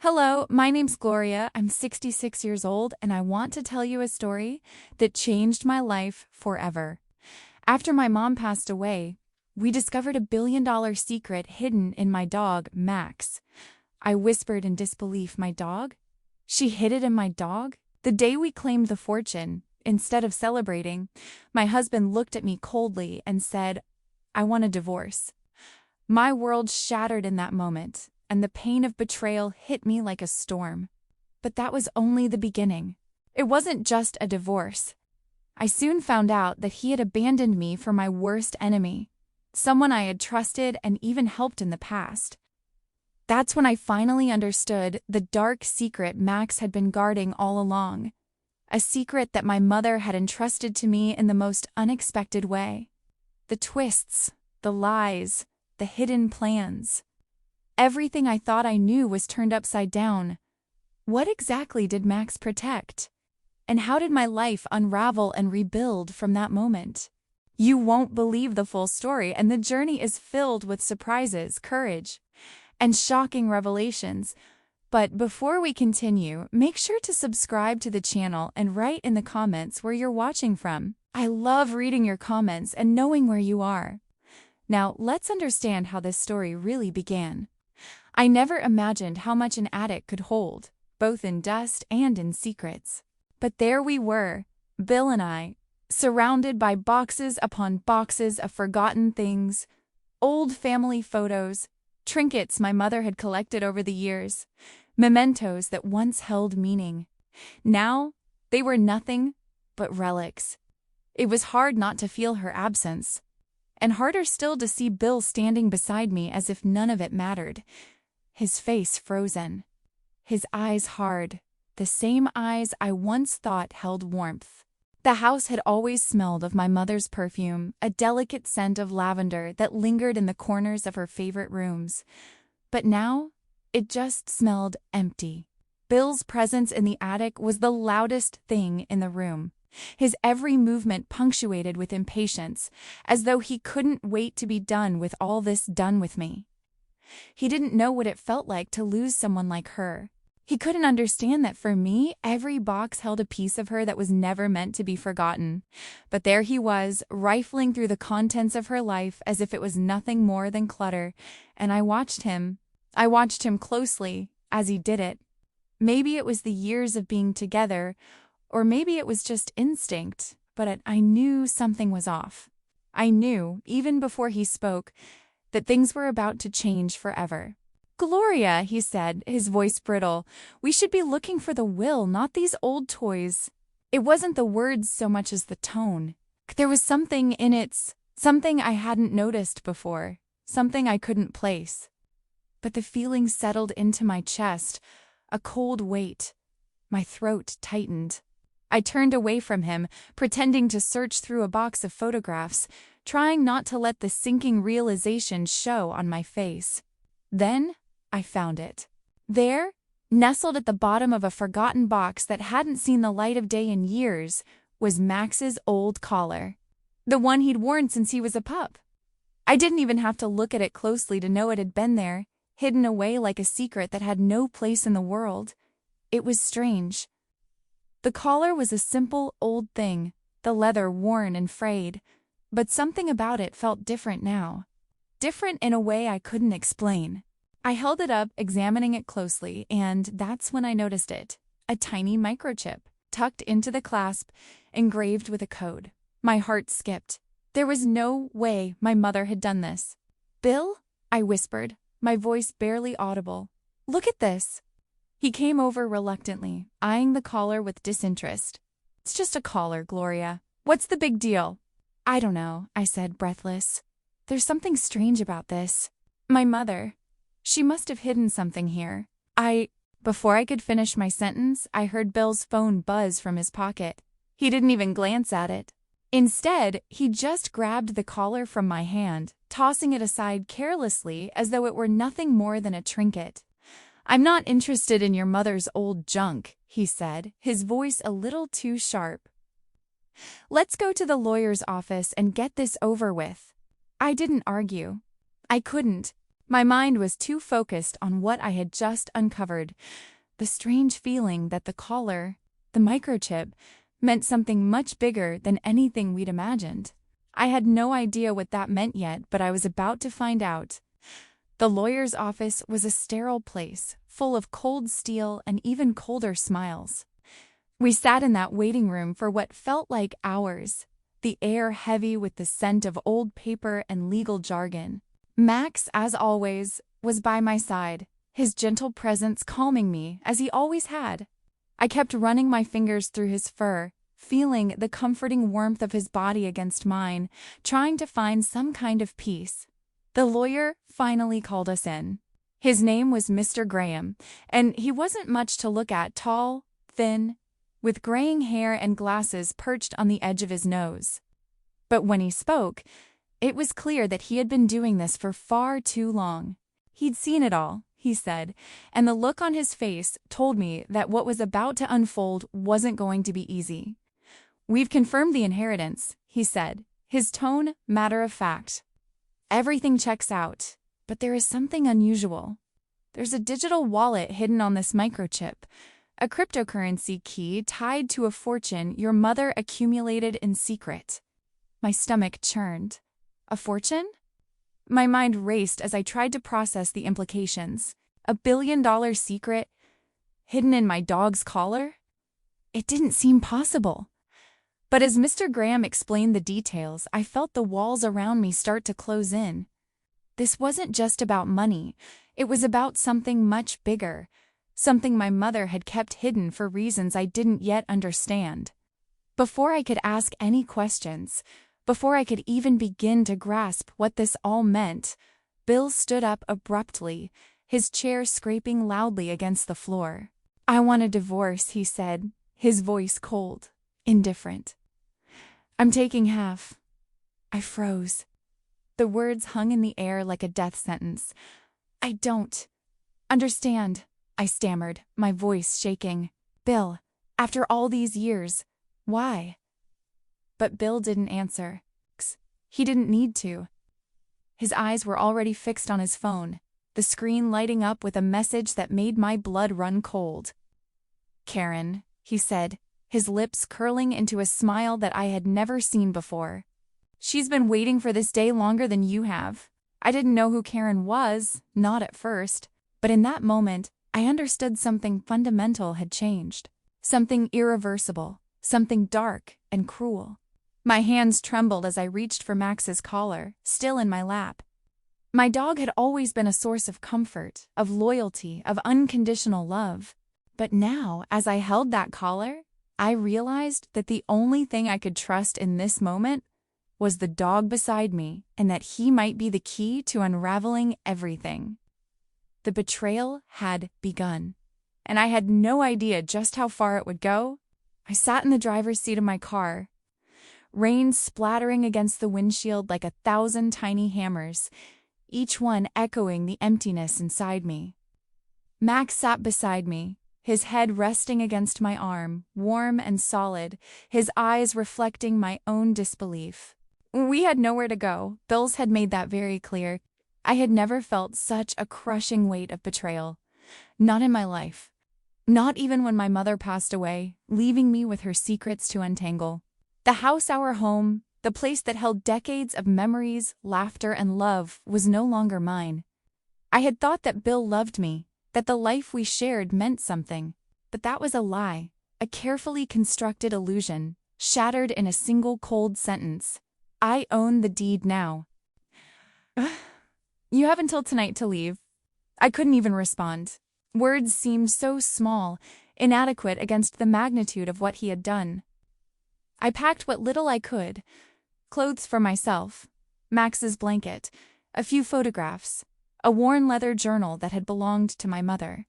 Hello, my name's Gloria. I'm 66 years old, and I want to tell you a story that changed my life forever. After my mom passed away, we discovered $1 billion secret hidden in my dog, Max. I whispered in disbelief, "My dog? She hid it in my dog?" The day we claimed the fortune, instead of celebrating, my husband looked at me coldly and said, "I want a divorce." My world shattered in that moment, and the pain of betrayal hit me like a storm. But that was only the beginning. It wasn't just a divorce. I soon found out that he had abandoned me for my worst enemy, someone I had trusted and even helped in the past. That's when I finally understood the dark secret Max had been guarding all along, a secret that my mother had entrusted to me in the most unexpected way. The twists, the lies, the hidden plans. Everything I thought I knew was turned upside down. What exactly did Max protect? And how did my life unravel and rebuild from that moment? You won't believe the full story, and the journey is filled with surprises, courage, and shocking revelations. But before we continue, make sure to subscribe to the channel and write in the comments where you're watching from. I love reading your comments and knowing where you are. Now, let's understand how this story really began. I never imagined how much an attic could hold, both in dust and in secrets. But there we were, Bill and I, surrounded by boxes upon boxes of forgotten things, old family photos, trinkets my mother had collected over the years, mementos that once held meaning. Now, they were nothing but relics. It was hard not to feel her absence, and harder still to see Bill standing beside me as if none of it mattered. His face frozen, his eyes hard, the same eyes I once thought held warmth. The house had always smelled of my mother's perfume, a delicate scent of lavender that lingered in the corners of her favorite rooms. But now, it just smelled empty. Bill's presence in the attic was the loudest thing in the room, his every movement punctuated with impatience, as though he couldn't wait to be done with all this done with me. He didn't know what it felt like to lose someone like her. He couldn't understand that for me, every box held a piece of her that was never meant to be forgotten. But there he was, rifling through the contents of her life as if it was nothing more than clutter, and I watched him. I watched him closely as he did it. Maybe it was the years of being together, or maybe it was just instinct, but I knew something was off. I knew, even before he spoke, that things were about to change forever. "Gloria," he said, his voice brittle, "we should be looking for the will, not these old toys." It wasn't the words so much as the tone. There was something in it, something I hadn't noticed before, something I couldn't place. But the feeling settled into my chest, a cold weight. My throat tightened. I turned away from him, pretending to search through a box of photographs, trying not to let the sinking realization show on my face. Then I found it. There, nestled at the bottom of a forgotten box that hadn't seen the light of day in years, was Max's old collar. The one he'd worn since he was a pup. I didn't even have to look at it closely to know it had been there, hidden away like a secret that had no place in the world. It was strange. The collar was a simple old thing, the leather worn and frayed, but something about it felt different now. Different in a way I couldn't explain. I held it up, examining it closely, and that's when I noticed it. A tiny microchip, tucked into the clasp, engraved with a code. My heart skipped. There was no way my mother had done this. "Bill?" I whispered, my voice barely audible. "Look at this." He came over reluctantly, eyeing the collar with disinterest. "It's just a collar, Gloria. What's the big deal?" "I don't know," I said, breathless. "There's something strange about this. My mother, she must have hidden something here." Before I could finish my sentence, I heard Bill's phone buzz from his pocket. He didn't even glance at it. Instead, he just grabbed the collar from my hand, tossing it aside carelessly as though it were nothing more than a trinket. "I'm not interested in your mother's old junk," he said, his voice a little too sharp. "Let's go to the lawyer's office and get this over with." I didn't argue. I couldn't. My mind was too focused on what I had just uncovered, the strange feeling that the collar, the microchip, meant something much bigger than anything we'd imagined. I had no idea what that meant yet, but I was about to find out. The lawyer's office was a sterile place, full of cold steel and even colder smiles. We sat in that waiting room for what felt like hours, the air heavy with the scent of old paper and legal jargon. Max, as always, was by my side, his gentle presence calming me, as he always had. I kept running my fingers through his fur, feeling the comforting warmth of his body against mine, trying to find some kind of peace. The lawyer finally called us in. His name was Mr. Graham, and he wasn't much to look at, tall, thin, with graying hair and glasses perched on the edge of his nose. But when he spoke, it was clear that he had been doing this for far too long. He'd seen it all, he said, and the look on his face told me that what was about to unfold wasn't going to be easy. "We've confirmed the inheritance," he said, his tone matter of fact. "Everything checks out, but there is something unusual. There's a digital wallet hidden on this microchip, a cryptocurrency key tied to a fortune your mother accumulated in secret." My stomach churned. A fortune? My mind raced as I tried to process the implications. $1 billion secret hidden in my dog's collar? It didn't seem possible. But as Mr. Graham explained the details, I felt the walls around me start to close in. This wasn't just about money. It was about something much bigger, something my mother had kept hidden for reasons I didn't yet understand. Before I could ask any questions, before I could even begin to grasp what this all meant, Bill stood up abruptly, his chair scraping loudly against the floor. "I want a divorce," he said, his voice cold, indifferent. "I'm taking half." I froze. The words hung in the air like a death sentence. "I don't understand," I stammered, my voice shaking. "Bill, after all these years, why?" But Bill didn't answer. He didn't need to. His eyes were already fixed on his phone, the screen lighting up with a message that made my blood run cold. "Karen," he said, his lips curling into a smile that I had never seen before. "She's been waiting for this day longer than you have." I didn't know who Karen was, not at first, but in that moment, I understood something fundamental had changed. Something irreversible, something dark and cruel. My hands trembled as I reached for Max's collar, still in my lap. My dog had always been a source of comfort, of loyalty, of unconditional love. But now, as I held that collar, I realized that the only thing I could trust in this moment was the dog beside me, and that he might be the key to unraveling everything. The betrayal had begun, and I had no idea just how far it would go. I sat in the driver's seat of my car, rain splattering against the windshield like 1,000 tiny hammers, each one echoing the emptiness inside me. Max sat beside me, his head resting against my arm, warm and solid, his eyes reflecting my own disbelief. We had nowhere to go. Bill's had made that very clear. I had never felt such a crushing weight of betrayal. Not in my life. Not even when my mother passed away, leaving me with her secrets to untangle. The house, our home, the place that held decades of memories, laughter, and love, was no longer mine. I had thought that Bill loved me, that the life we shared meant something, but that was a lie, a carefully constructed illusion, shattered in a single cold sentence. I own the deed now. "You have until tonight to leave." I couldn't even respond. Words seemed so small, inadequate against the magnitude of what he had done. I packed what little I could: clothes for myself, Max's blanket, a few photographs, a worn leather journal that had belonged to my mother.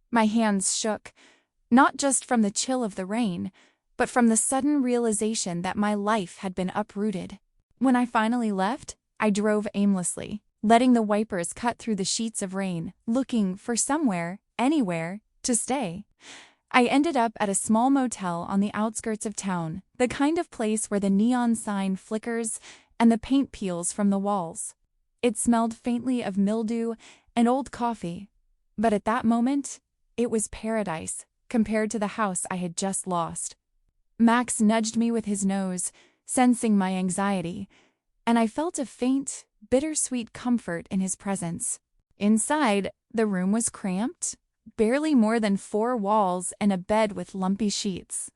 My hands shook, not just from the chill of the rain, but from the sudden realization that my life had been uprooted. When I finally left, I drove aimlessly, letting the wipers cut through the sheets of rain, looking for somewhere, anywhere, to stay. I ended up at a small motel on the outskirts of town, the kind of place where the neon sign flickers and the paint peels from the walls. It smelled faintly of mildew and old coffee, but at that moment, it was paradise compared to the house I had just lost. Max nudged me with his nose, sensing my anxiety, and I felt a faint, bittersweet comfort in his presence. Inside, the room was cramped, barely more than 4 walls and a bed with lumpy sheets.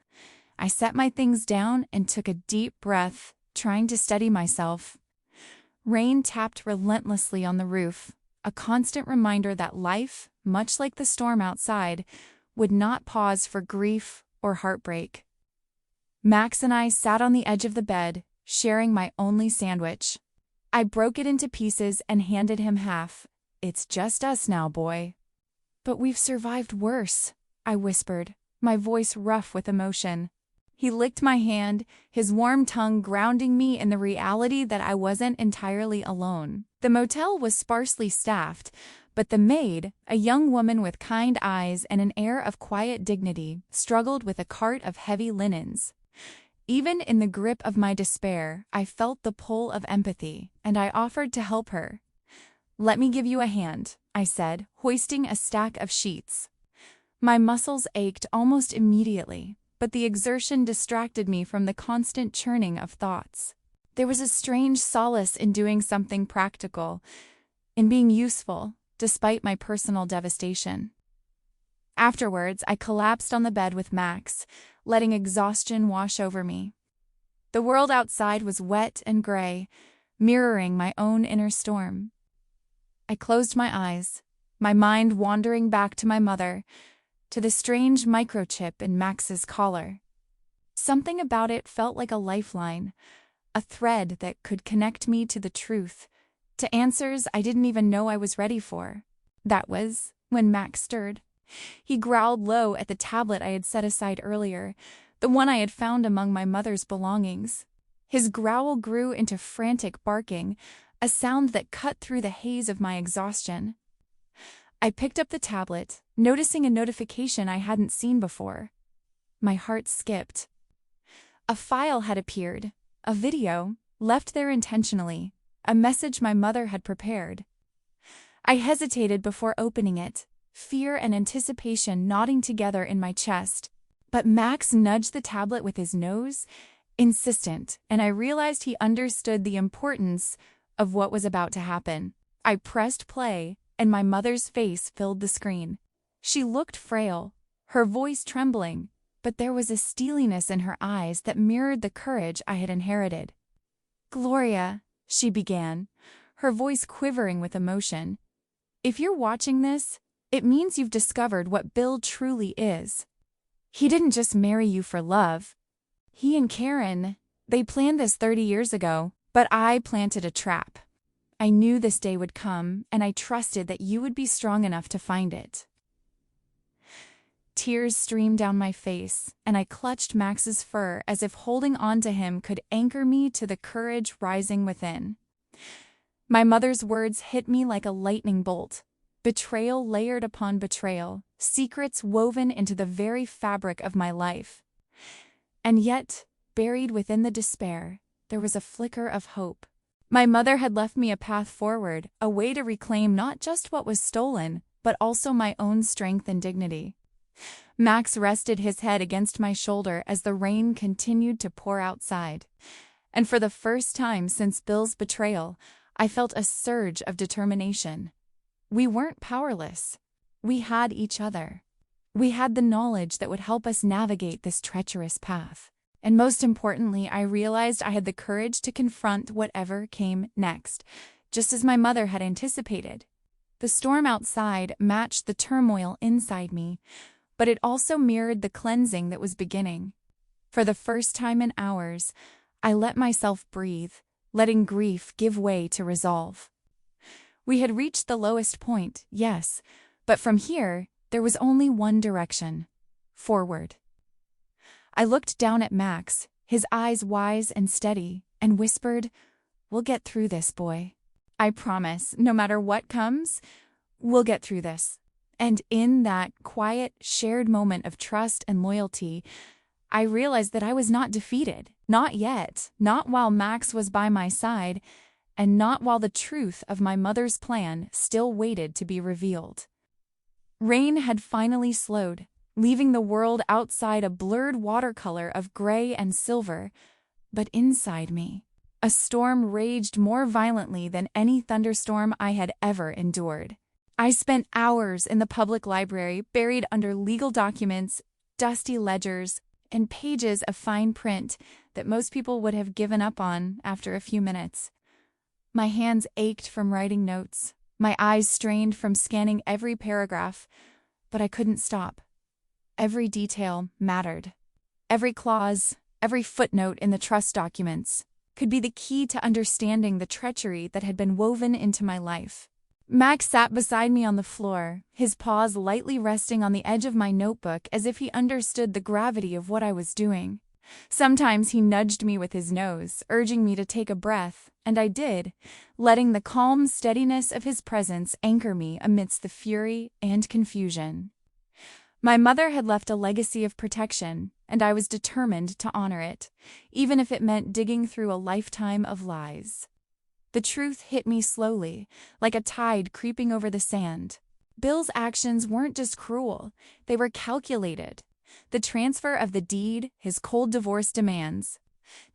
I set my things down and took a deep breath, trying to steady myself. Rain tapped relentlessly on the roof, a constant reminder that life, much like the storm outside, would not pause for grief or heartbreak. Max and I sat on the edge of the bed, sharing my only sandwich. I broke it into pieces and handed him half. "It's just us now, boy." "But we've survived worse," I whispered, my voice rough with emotion. He licked my hand, his warm tongue grounding me in the reality that I wasn't entirely alone. The motel was sparsely staffed, but the maid, a young woman with kind eyes and an air of quiet dignity, struggled with a cart of heavy linens. Even in the grip of my despair, I felt the pull of empathy, and I offered to help her. "Let me give you a hand," I said, hoisting a stack of sheets. My muscles ached almost immediately, but the exertion distracted me from the constant churning of thoughts. There was a strange solace in doing something practical, in being useful, despite my personal devastation. Afterwards, I collapsed on the bed with Max, letting exhaustion wash over me. The world outside was wet and gray, mirroring my own inner storm. I closed my eyes, my mind wandering back to my mother, to the strange microchip in Max's collar. Something about it felt like a lifeline, a thread that could connect me to the truth, to answers I didn't even know I was ready for. That was when Max stirred. He growled low at the tablet I had set aside earlier, the one I had found among my mother's belongings. His growl grew into frantic barking, a sound that cut through the haze of my exhaustion. I picked up the tablet, noticing a notification I hadn't seen before. My heart skipped. A file had appeared, a video, left there intentionally, a message my mother had prepared. I hesitated before opening it, fear and anticipation knotting together in my chest. But Max nudged the tablet with his nose, insistent, and I realized he understood the importance of what was about to happen. I pressed play, and my mother's face filled the screen. She looked frail, her voice trembling, but there was a steeliness in her eyes that mirrored the courage I had inherited. "Gloria," she began, her voice quivering with emotion, "if you're watching this, it means you've discovered what Bill truly is. He didn't just marry you for love. He and Karen, they planned this 30 years ago, but I planted a trap. I knew this day would come, and I trusted that you would be strong enough to find it." Tears streamed down my face, and I clutched Max's fur as if holding on to him could anchor me to the courage rising within. My mother's words hit me like a lightning bolt. Betrayal layered upon betrayal, secrets woven into the very fabric of my life. And yet, buried within the despair, there was a flicker of hope. My mother had left me a path forward, a way to reclaim not just what was stolen, but also my own strength and dignity. Max rested his head against my shoulder as the rain continued to pour outside. And for the first time since Bill's betrayal, I felt a surge of determination. We weren't powerless. We had each other. We had the knowledge that would help us navigate this treacherous path. And most importantly, I realized I had the courage to confront whatever came next, just as my mother had anticipated. The storm outside matched the turmoil inside me, but it also mirrored the cleansing that was beginning. For the first time in hours, I let myself breathe, letting grief give way to resolve. We had reached the lowest point, yes, but from here, there was only one direction: forward. I looked down at Max, his eyes wise and steady, and whispered, "We'll get through this, boy. I promise, no matter what comes, we'll get through this." And in that quiet, shared moment of trust and loyalty, I realized that I was not defeated. Not yet. Not while Max was by my side. and not while the truth of my mother's plan still waited to be revealed. Rain had finally slowed, leaving the world outside a blurred watercolor of gray and silver, but inside me, a storm raged more violently than any thunderstorm I had ever endured. I spent hours in the public library buried under legal documents, dusty ledgers, and pages of fine print that most people would have given up on after a few minutes. My hands ached from writing notes, my eyes strained from scanning every paragraph, but I couldn't stop. Every detail mattered. Every clause, every footnote in the trust documents could be the key to understanding the treachery that had been woven into my life. Max sat beside me on the floor, his paws lightly resting on the edge of my notebook as if he understood the gravity of what I was doing. Sometimes he nudged me with his nose, urging me to take a breath, and I did, letting the calm steadiness of his presence anchor me amidst the fury and confusion. My mother had left a legacy of protection, and I was determined to honor it, even if it meant digging through a lifetime of lies. The truth hit me slowly, like a tide creeping over the sand. Bill's actions weren't just cruel, they were calculated. The transfer of the deed, his cold divorce demands.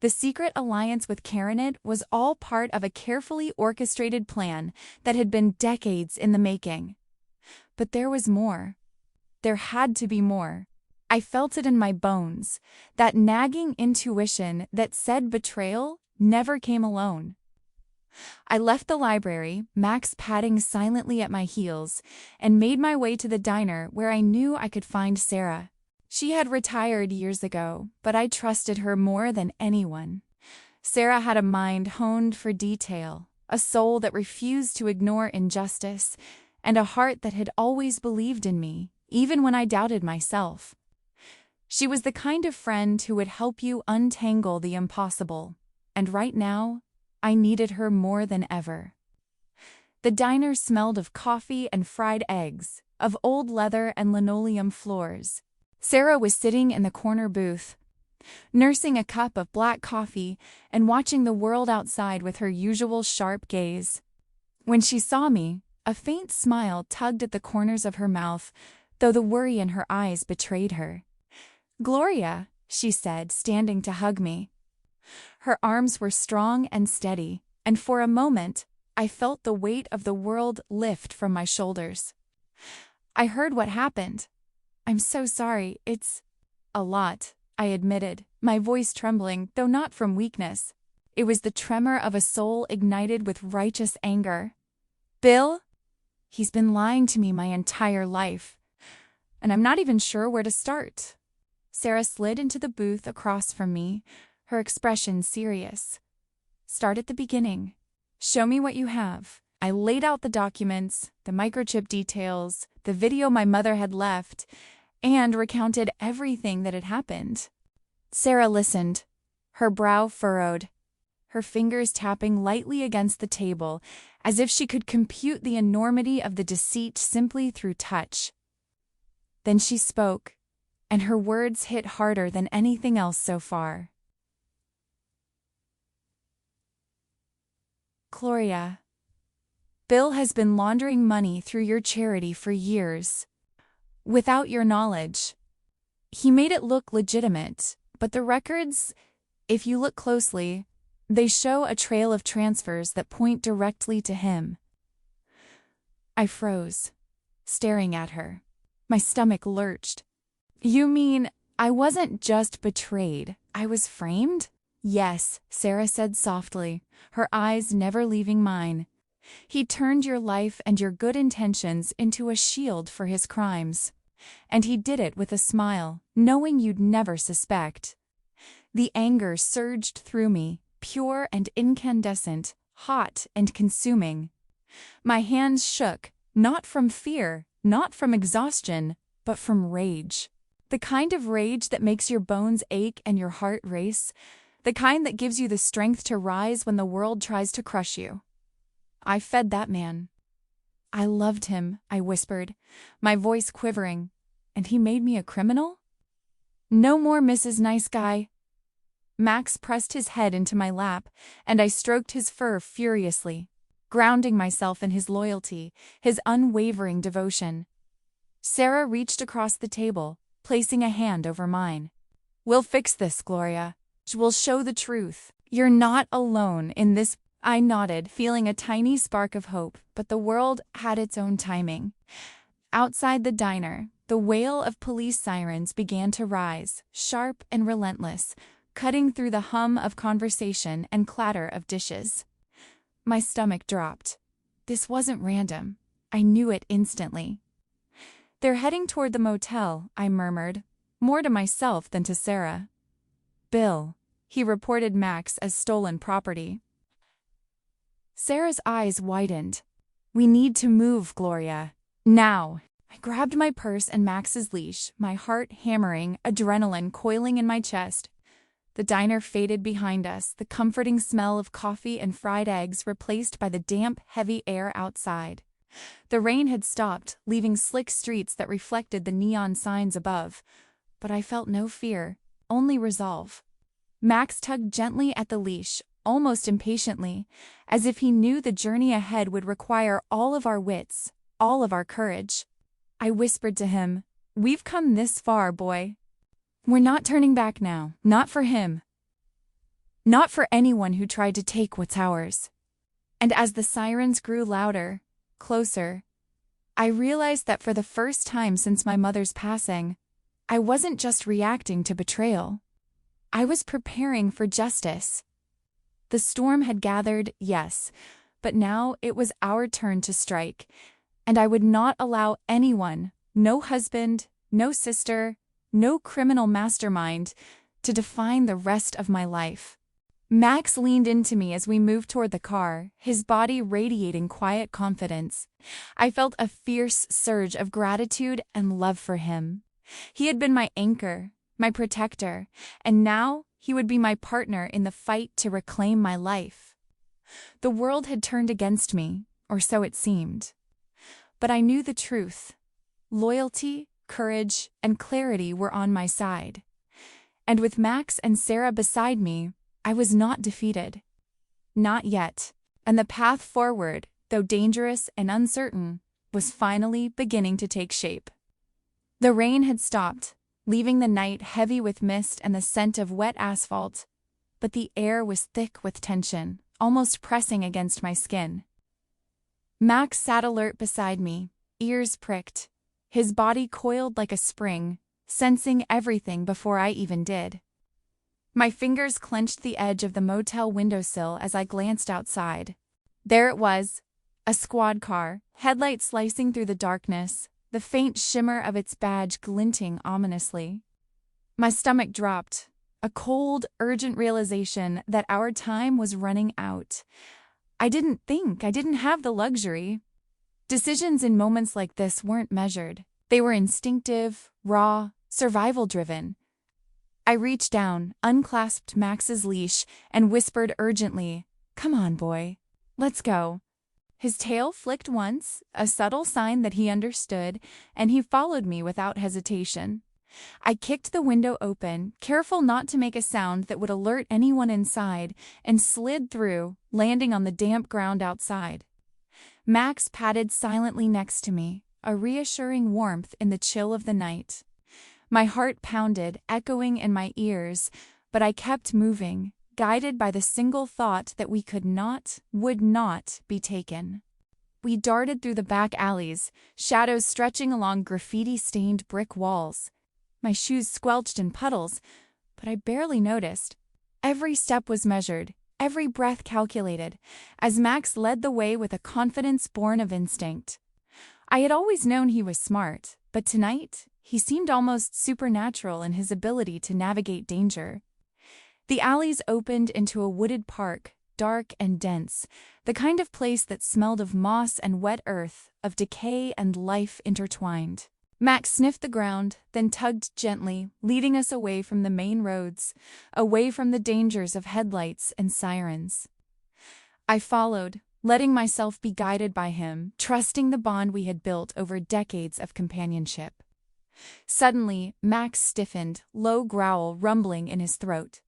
The secret alliance with Karenit was all part of a carefully orchestrated plan that had been decades in the making. But there was more. There had to be more. I felt it in my bones, that nagging intuition that said betrayal never came alone. I left the library, Max padding silently at my heels, and made my way to the diner where I knew I could find Sarah. She had retired years ago, but I trusted her more than anyone. Sarah had a mind honed for detail, a soul that refused to ignore injustice, and a heart that had always believed in me, even when I doubted myself. She was the kind of friend who would help you untangle the impossible, and right now, I needed her more than ever. The diner smelled of coffee and fried eggs, of old leather and linoleum floors. Sarah was sitting in the corner booth, nursing a cup of black coffee and watching the world outside with her usual sharp gaze. When she saw me, a faint smile tugged at the corners of her mouth, though the worry in her eyes betrayed her. "Gloria," she said, standing to hug me. Her arms were strong and steady, and for a moment, I felt the weight of the world lift from my shoulders. "I heard what happened. I'm so sorry, it's a lot," I admitted, my voice trembling, though not from weakness. It was the tremor of a soul ignited with righteous anger. "Bill? He's been lying to me my entire life, and I'm not even sure where to start." Sarah slid into the booth across from me, her expression serious. "Start at the beginning. Show me what you have." I laid out the documents, the microchip details, the video my mother had left, and recounted everything that had happened. Sarah listened, her brow furrowed, her fingers tapping lightly against the table, as if she could compute the enormity of the deceit simply through touch. Then she spoke, and her words hit harder than anything else so far. "Gloria, Bill has been laundering money through your charity for years, without your knowledge. He made it look legitimate, but the records, if you look closely, they show a trail of transfers that point directly to him." I froze, staring at her. My stomach lurched. "You mean I wasn't just betrayed, I was framed?" "Yes," Sarah said softly, her eyes never leaving mine. "He turned your life and your good intentions into a shield for his crimes. And he did it with a smile, knowing you'd never suspect." The anger surged through me, pure and incandescent, hot and consuming. My hands shook, not from fear, not from exhaustion, but from rage. The kind of rage that makes your bones ache and your heart race, the kind that gives you the strength to rise when the world tries to crush you. I fed that man. "I loved him," I whispered, my voice quivering. "And he made me a criminal? No more Mrs. Nice Guy." Max pressed his head into my lap, and I stroked his fur furiously, grounding myself in his loyalty, his unwavering devotion. Sarah reached across the table, placing a hand over mine. "We'll fix this, Gloria. We'll show the truth. You're not alone in this." I nodded, feeling a tiny spark of hope, but the world had its own timing. Outside the diner, the wail of police sirens began to rise, sharp and relentless, cutting through the hum of conversation and clatter of dishes. My stomach dropped. This wasn't random. I knew it instantly. "They're heading toward the motel," I murmured, more to myself than to Sarah. "Bill," he reported Max as stolen property. Sarah's eyes widened. "We need to move, Gloria. Now." I grabbed my purse and Max's leash, my heart hammering, adrenaline coiling in my chest. The diner faded behind us, the comforting smell of coffee and fried eggs replaced by the damp, heavy air outside. The rain had stopped, leaving slick streets that reflected the neon signs above. But I felt no fear, only resolve. Max tugged gently at the leash, almost impatiently, as if he knew the journey ahead would require all of our wits, all of our courage. I whispered to him, "We've come this far, boy. We're not turning back now, not for him. Not for anyone who tried to take what's ours." And as the sirens grew louder, closer, I realized that for the first time since my mother's passing, I wasn't just reacting to betrayal. I was preparing for justice. The storm had gathered, yes, but now it was our turn to strike, and I would not allow anyone, no husband, no sister, no criminal mastermind, to define the rest of my life. Max leaned into me as we moved toward the car, his body radiating quiet confidence. I felt a fierce surge of gratitude and love for him. He had been my anchor, my protector, and now he would be my partner in the fight to reclaim my life. The world had turned against me, or so it seemed. But I knew the truth. Loyalty, courage, and clarity were on my side. And with Max and Sarah beside me, I was not defeated. Not yet, and the path forward, though dangerous and uncertain, was finally beginning to take shape. The rain had stopped, leaving the night heavy with mist and the scent of wet asphalt, but the air was thick with tension, almost pressing against my skin. Max sat alert beside me, ears pricked, his body coiled like a spring, sensing everything before I even did. My fingers clenched the edge of the motel windowsill as I glanced outside. There it was, a squad car, headlights slicing through the darkness, the faint shimmer of its badge glinting ominously. My stomach dropped, a cold, urgent realization that our time was running out. I didn't have the luxury. Decisions in moments like this weren't measured. They were instinctive, raw, survival-driven. I reached down, unclasped Max's leash, and whispered urgently, "Come on, boy. Let's go." His tail flicked once, a subtle sign that he understood, and he followed me without hesitation. I kicked the window open, careful not to make a sound that would alert anyone inside, and slid through, landing on the damp ground outside. Max padded silently next to me, a reassuring warmth in the chill of the night. My heart pounded, echoing in my ears, but I kept moving, guided by the single thought that we would not be taken. We darted through the back alleys, shadows stretching along graffiti-stained brick walls. My shoes squelched in puddles, but I barely noticed. Every step was measured, every breath calculated, as Max led the way with a confidence born of instinct. I had always known he was smart, but tonight, he seemed almost supernatural in his ability to navigate danger. The alleys opened into a wooded park, dark and dense, the kind of place that smelled of moss and wet earth, of decay and life intertwined. Max sniffed the ground, then tugged gently, leading us away from the main roads, away from the dangers of headlights and sirens. I followed, letting myself be guided by him, trusting the bond we had built over decades of companionship. Suddenly, Max stiffened, low growl rumbling in his throat.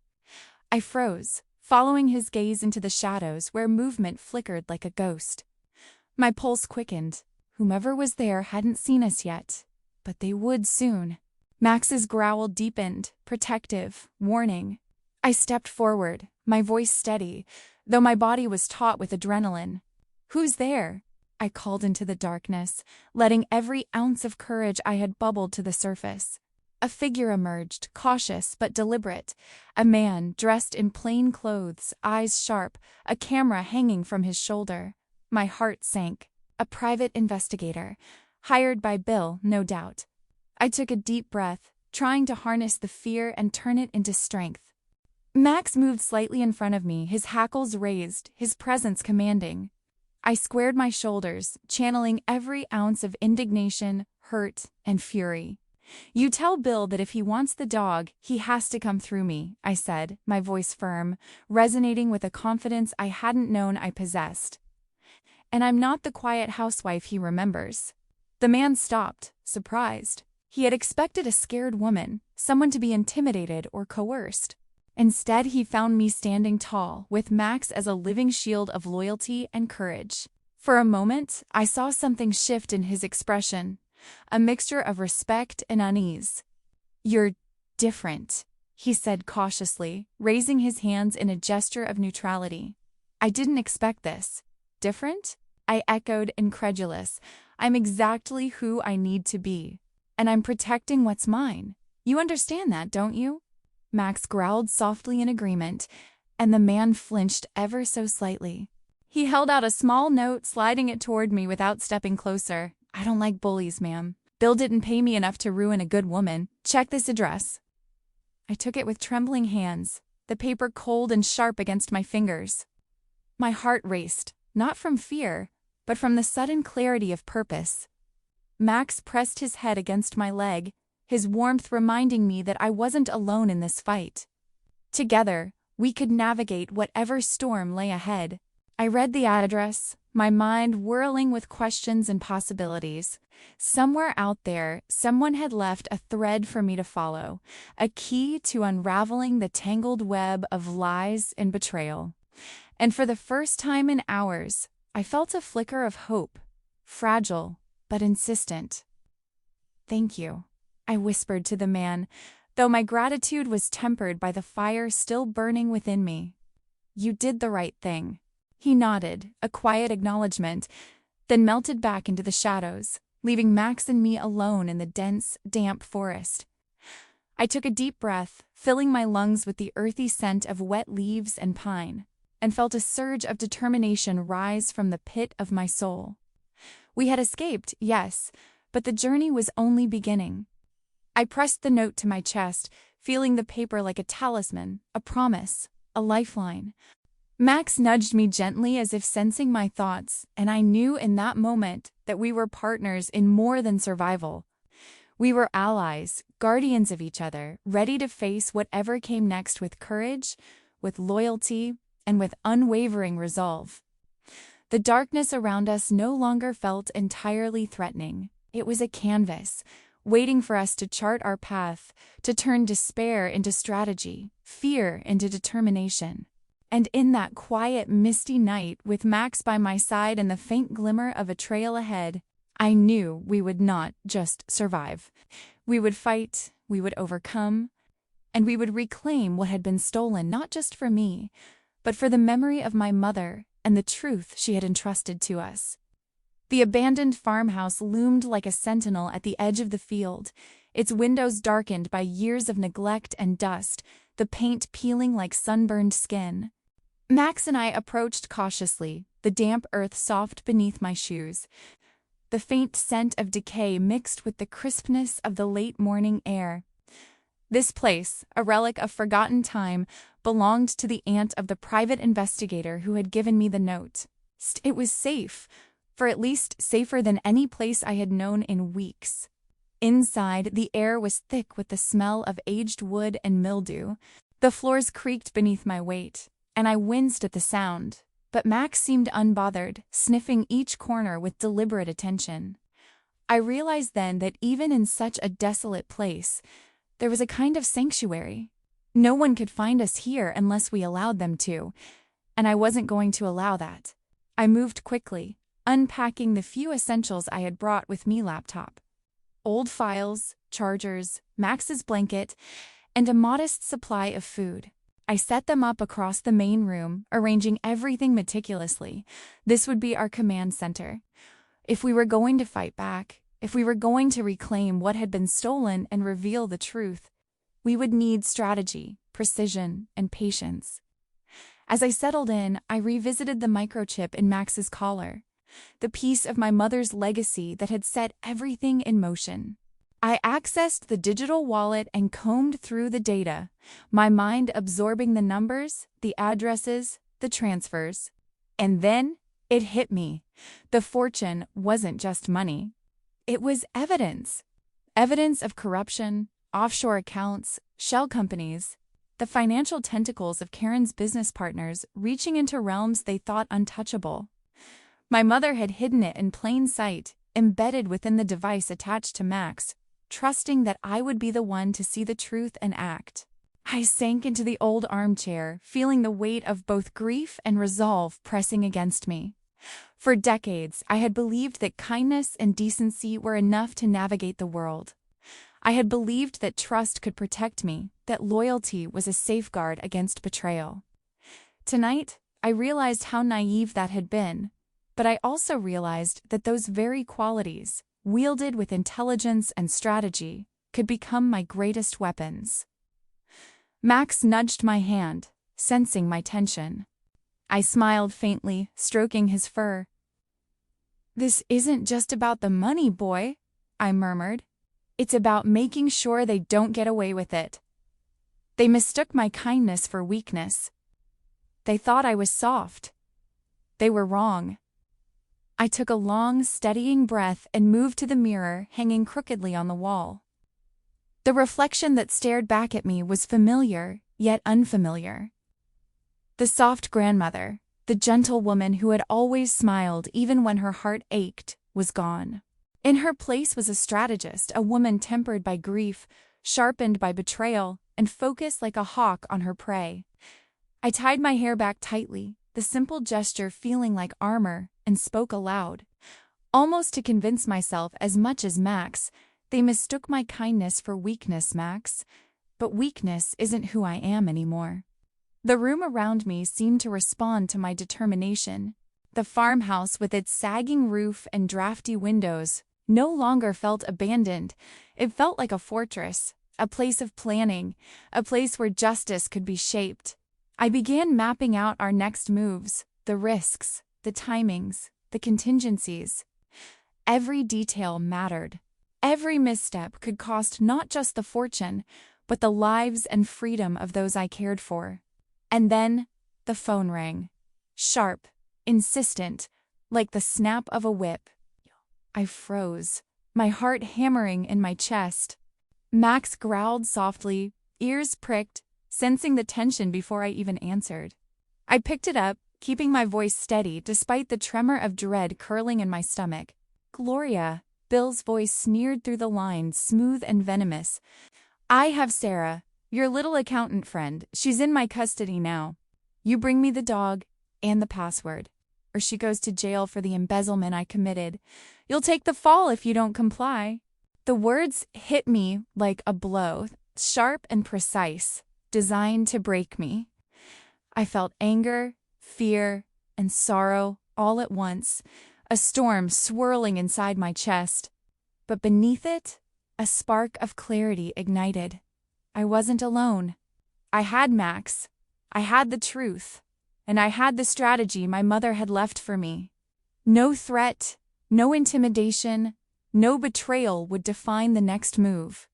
I froze, following his gaze into the shadows where movement flickered like a ghost. My pulse quickened. Whomever was there hadn't seen us yet, but they would soon. Max's growl deepened, protective, warning. I stepped forward, my voice steady, though my body was taut with adrenaline. "Who's there?" I called into the darkness, letting every ounce of courage I had bubbled to the surface. A figure emerged, cautious but deliberate. A man dressed in plain clothes, eyes sharp, a camera hanging from his shoulder. My heart sank. A private investigator. Hired by Bill, no doubt. I took a deep breath, trying to harness the fear and turn it into strength. Max moved slightly in front of me, his hackles raised, his presence commanding. I squared my shoulders, channeling every ounce of indignation, hurt, and fury. "You tell Bill that if he wants the dog, he has to come through me," I said, my voice firm, resonating with a confidence I hadn't known I possessed. "And I'm not the quiet housewife he remembers." The man stopped, surprised. He had expected a scared woman, someone to be intimidated or coerced. Instead, he found me standing tall, with Max as a living shield of loyalty and courage. For a moment, I saw something shift in his expression, a mixture of respect and unease. "You're different," he said cautiously, raising his hands in a gesture of neutrality. "I didn't expect this." "Different?" I echoed, incredulous. "I'm exactly who I need to be, and I'm protecting what's mine. You understand that, don't you?" Max growled softly in agreement, and the man flinched ever so slightly. He held out a small note, sliding it toward me without stepping closer. "I don't like bullies, ma'am. Bill didn't pay me enough to ruin a good woman. Check this address." I took it with trembling hands, the paper cold and sharp against my fingers. My heart raced, not from fear, but from the sudden clarity of purpose. Max pressed his head against my leg, his warmth reminding me that I wasn't alone in this fight. Together, we could navigate whatever storm lay ahead. I read the address, my mind whirling with questions and possibilities. Somewhere out there, someone had left a thread for me to follow, a key to unraveling the tangled web of lies and betrayal. And for the first time in hours, I felt a flicker of hope, fragile but insistent. "Thank you," I whispered to the man, though my gratitude was tempered by the fire still burning within me. "You did the right thing." He nodded, a quiet acknowledgement, then melted back into the shadows, leaving Max and me alone in the dense, damp forest. I took a deep breath, filling my lungs with the earthy scent of wet leaves and pine, and felt a surge of determination rise from the pit of my soul. We had escaped, yes, but the journey was only beginning. I pressed the note to my chest, feeling the paper like a talisman, a promise, a lifeline. Max nudged me gently as if sensing my thoughts, and I knew in that moment that we were partners in more than survival. We were allies, guardians of each other, ready to face whatever came next with courage, with loyalty, and with unwavering resolve. The darkness around us no longer felt entirely threatening. It was a canvas, waiting for us to chart our path, to turn despair into strategy, fear into determination. And in that quiet, misty night, with Max by my side and the faint glimmer of a trail ahead, I knew we would not just survive. We would fight, we would overcome, and we would reclaim what had been stolen not just for me, but for the memory of my mother and the truth she had entrusted to us. The abandoned farmhouse loomed like a sentinel at the edge of the field, its windows darkened by years of neglect and dust, the paint peeling like sunburned skin. Max and I approached cautiously, the damp earth soft beneath my shoes. The faint scent of decay mixed with the crispness of the late morning air. This place, a relic of forgotten time, belonged to the aunt of the private investigator who had given me the note. It was safe, for at least safer than any place I had known in weeks. Inside, the air was thick with the smell of aged wood and mildew. The floors creaked beneath my weight, and I winced at the sound, but Max seemed unbothered, sniffing each corner with deliberate attention. I realized then that even in such a desolate place, there was a kind of sanctuary, No one could find us here unless we allowed them to, and I wasn't going to allow that. I moved quickly, unpacking the few essentials I had brought with me: laptop, old files, chargers, Max's blanket, and a modest supply of food. I set them up across the main room, arranging everything meticulously. This would be our command center. If we were going to fight back, if we were going to reclaim what had been stolen and reveal the truth, we would need strategy, precision, and patience. As I settled in, I revisited the microchip in Max's collar, the piece of my mother's legacy that had set everything in motion. I accessed the digital wallet and combed through the data, my mind absorbing the numbers, the addresses, the transfers. And then it hit me. The fortune wasn't just money. It was evidence. Evidence of corruption, offshore accounts, shell companies, the financial tentacles of Karen's business partners reaching into realms they thought untouchable. My mother had hidden it in plain sight, embedded within the device attached to Max, trusting that I would be the one to see the truth and act. I sank into the old armchair, feeling the weight of both grief and resolve pressing against me. For decades, I had believed that kindness and decency were enough to navigate the world. I had believed that trust could protect me, that loyalty was a safeguard against betrayal. Tonight, I realized how naive that had been, but I also realized that those very qualities, wielded with intelligence and strategy, could become my greatest weapons. Max nudged my hand, sensing my tension. I smiled faintly, stroking his fur. "This isn't just about the money, boy," I murmured. "It's about making sure they don't get away with it." They mistook my kindness for weakness. They thought I was soft. They were wrong. I took a long, steadying breath and moved to the mirror hanging crookedly on the wall. The reflection that stared back at me was familiar, yet unfamiliar. The soft grandmother, the gentle woman who had always smiled even when her heart ached, was gone. In her place was a strategist, a woman tempered by grief, sharpened by betrayal, and focused like a hawk on her prey. I tied my hair back tightly, the simple gesture feeling like armor, and spoke aloud. Almost to convince myself as much as Max, "They mistook my kindness for weakness, Max. But weakness isn't who I am anymore." The room around me seemed to respond to my determination. The farmhouse with its sagging roof and drafty windows no longer felt abandoned. It felt like a fortress, a place of planning, a place where justice could be shaped. I began mapping out our next moves, the risks, the timings, the contingencies. Every detail mattered. Every misstep could cost not just the fortune, but the lives and freedom of those I cared for. And then the phone rang. Sharp, insistent, like the snap of a whip. I froze, my heart hammering in my chest. Max growled softly, ears pricked, sensing the tension before I even answered. I picked it up, keeping my voice steady despite the tremor of dread curling in my stomach. "Gloria," Bill's voice sneered through the line, smooth and venomous. "I have Sarah, your little accountant friend. She's in my custody now. You bring me the dog and the password, or she goes to jail for the embezzlement I committed. You'll take the fall if you don't comply." The words hit me like a blow, sharp and precise, designed to break me. I felt anger, fear, and sorrow all at once, a storm swirling inside my chest. But beneath it, a spark of clarity ignited. I wasn't alone. I had Max. I had the truth. And I had the strategy my mother had left for me. No threat, no intimidation, no betrayal would define the next move.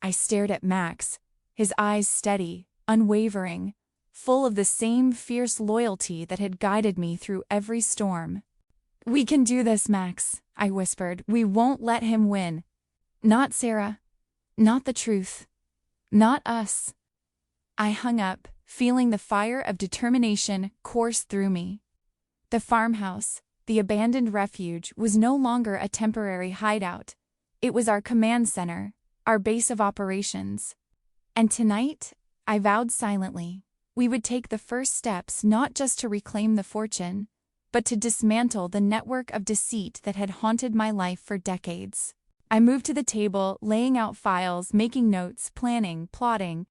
I stared at Max, his eyes steady, unwavering, full of the same fierce loyalty that had guided me through every storm. "We can do this, Max," I whispered. "We won't let him win. Not Sarah. Not the truth. Not us." I hung up, feeling the fire of determination course through me. The farmhouse, the abandoned refuge, was no longer a temporary hideout. It was our command center, our base of operations. And tonight, I vowed silently. We would take the first steps not just to reclaim the fortune, but to dismantle the network of deceit that had haunted my life for decades. I moved to the table, laying out files, making notes, planning, plotting.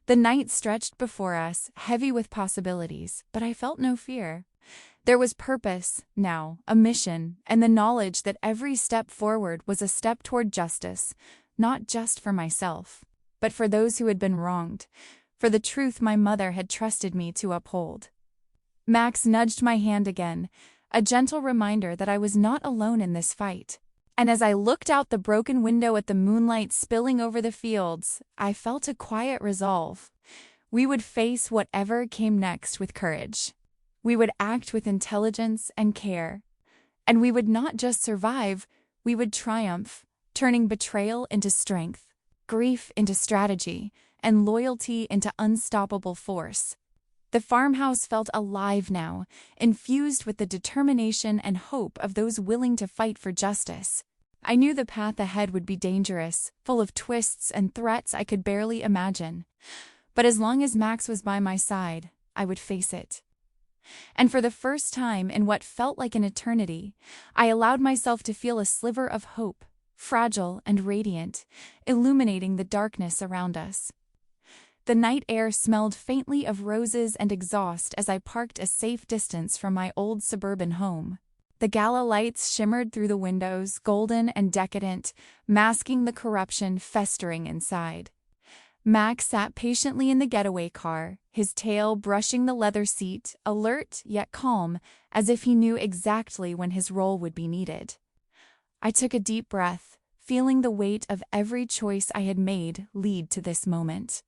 The night stretched before us, heavy with possibilities, but I felt no fear. There was purpose, now, a mission, and the knowledge that every step forward was a step toward justice, not just for myself, but for those who had been wronged, for the truth my mother had trusted me to uphold. Max nudged my hand again, a gentle reminder that I was not alone in this fight. And as I looked out the broken window at the moonlight spilling over the fields, I felt a quiet resolve. We would face whatever came next with courage. We would act with intelligence and care. And we would not just survive, we would triumph, turning betrayal into strength, grief into strategy, and loyalty into unstoppable force. The farmhouse felt alive now, infused with the determination and hope of those willing to fight for justice. I knew the path ahead would be dangerous, full of twists and threats I could barely imagine. But as long as Max was by my side, I would face it. And for the first time in what felt like an eternity, I allowed myself to feel a sliver of hope, fragile and radiant, illuminating the darkness around us. The night air smelled faintly of roses and exhaust as I parked a safe distance from my old suburban home. The gala lights shimmered through the windows, golden and decadent, masking the corruption festering inside. Max sat patiently in the getaway car, his tail brushing the leather seat, alert yet calm, as if he knew exactly when his role would be needed. I took a deep breath, feeling the weight of every choice I had made lead to this moment.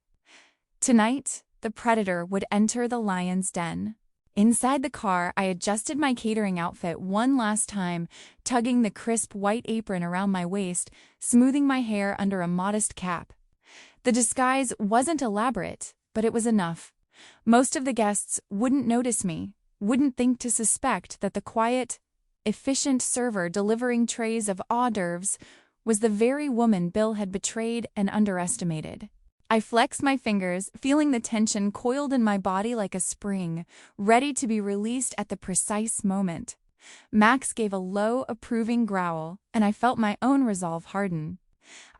Tonight, the predator would enter the lion's den. Inside the car, I adjusted my catering outfit one last time, tugging the crisp white apron around my waist, smoothing my hair under a modest cap. The disguise wasn't elaborate, but it was enough. Most of the guests wouldn't notice me, wouldn't think to suspect that the quiet, efficient server delivering trays of hors d'oeuvres was the very woman Bill had betrayed and underestimated. I flexed my fingers, feeling the tension coiled in my body like a spring, ready to be released at the precise moment. Max gave a low, approving growl, and I felt my own resolve harden.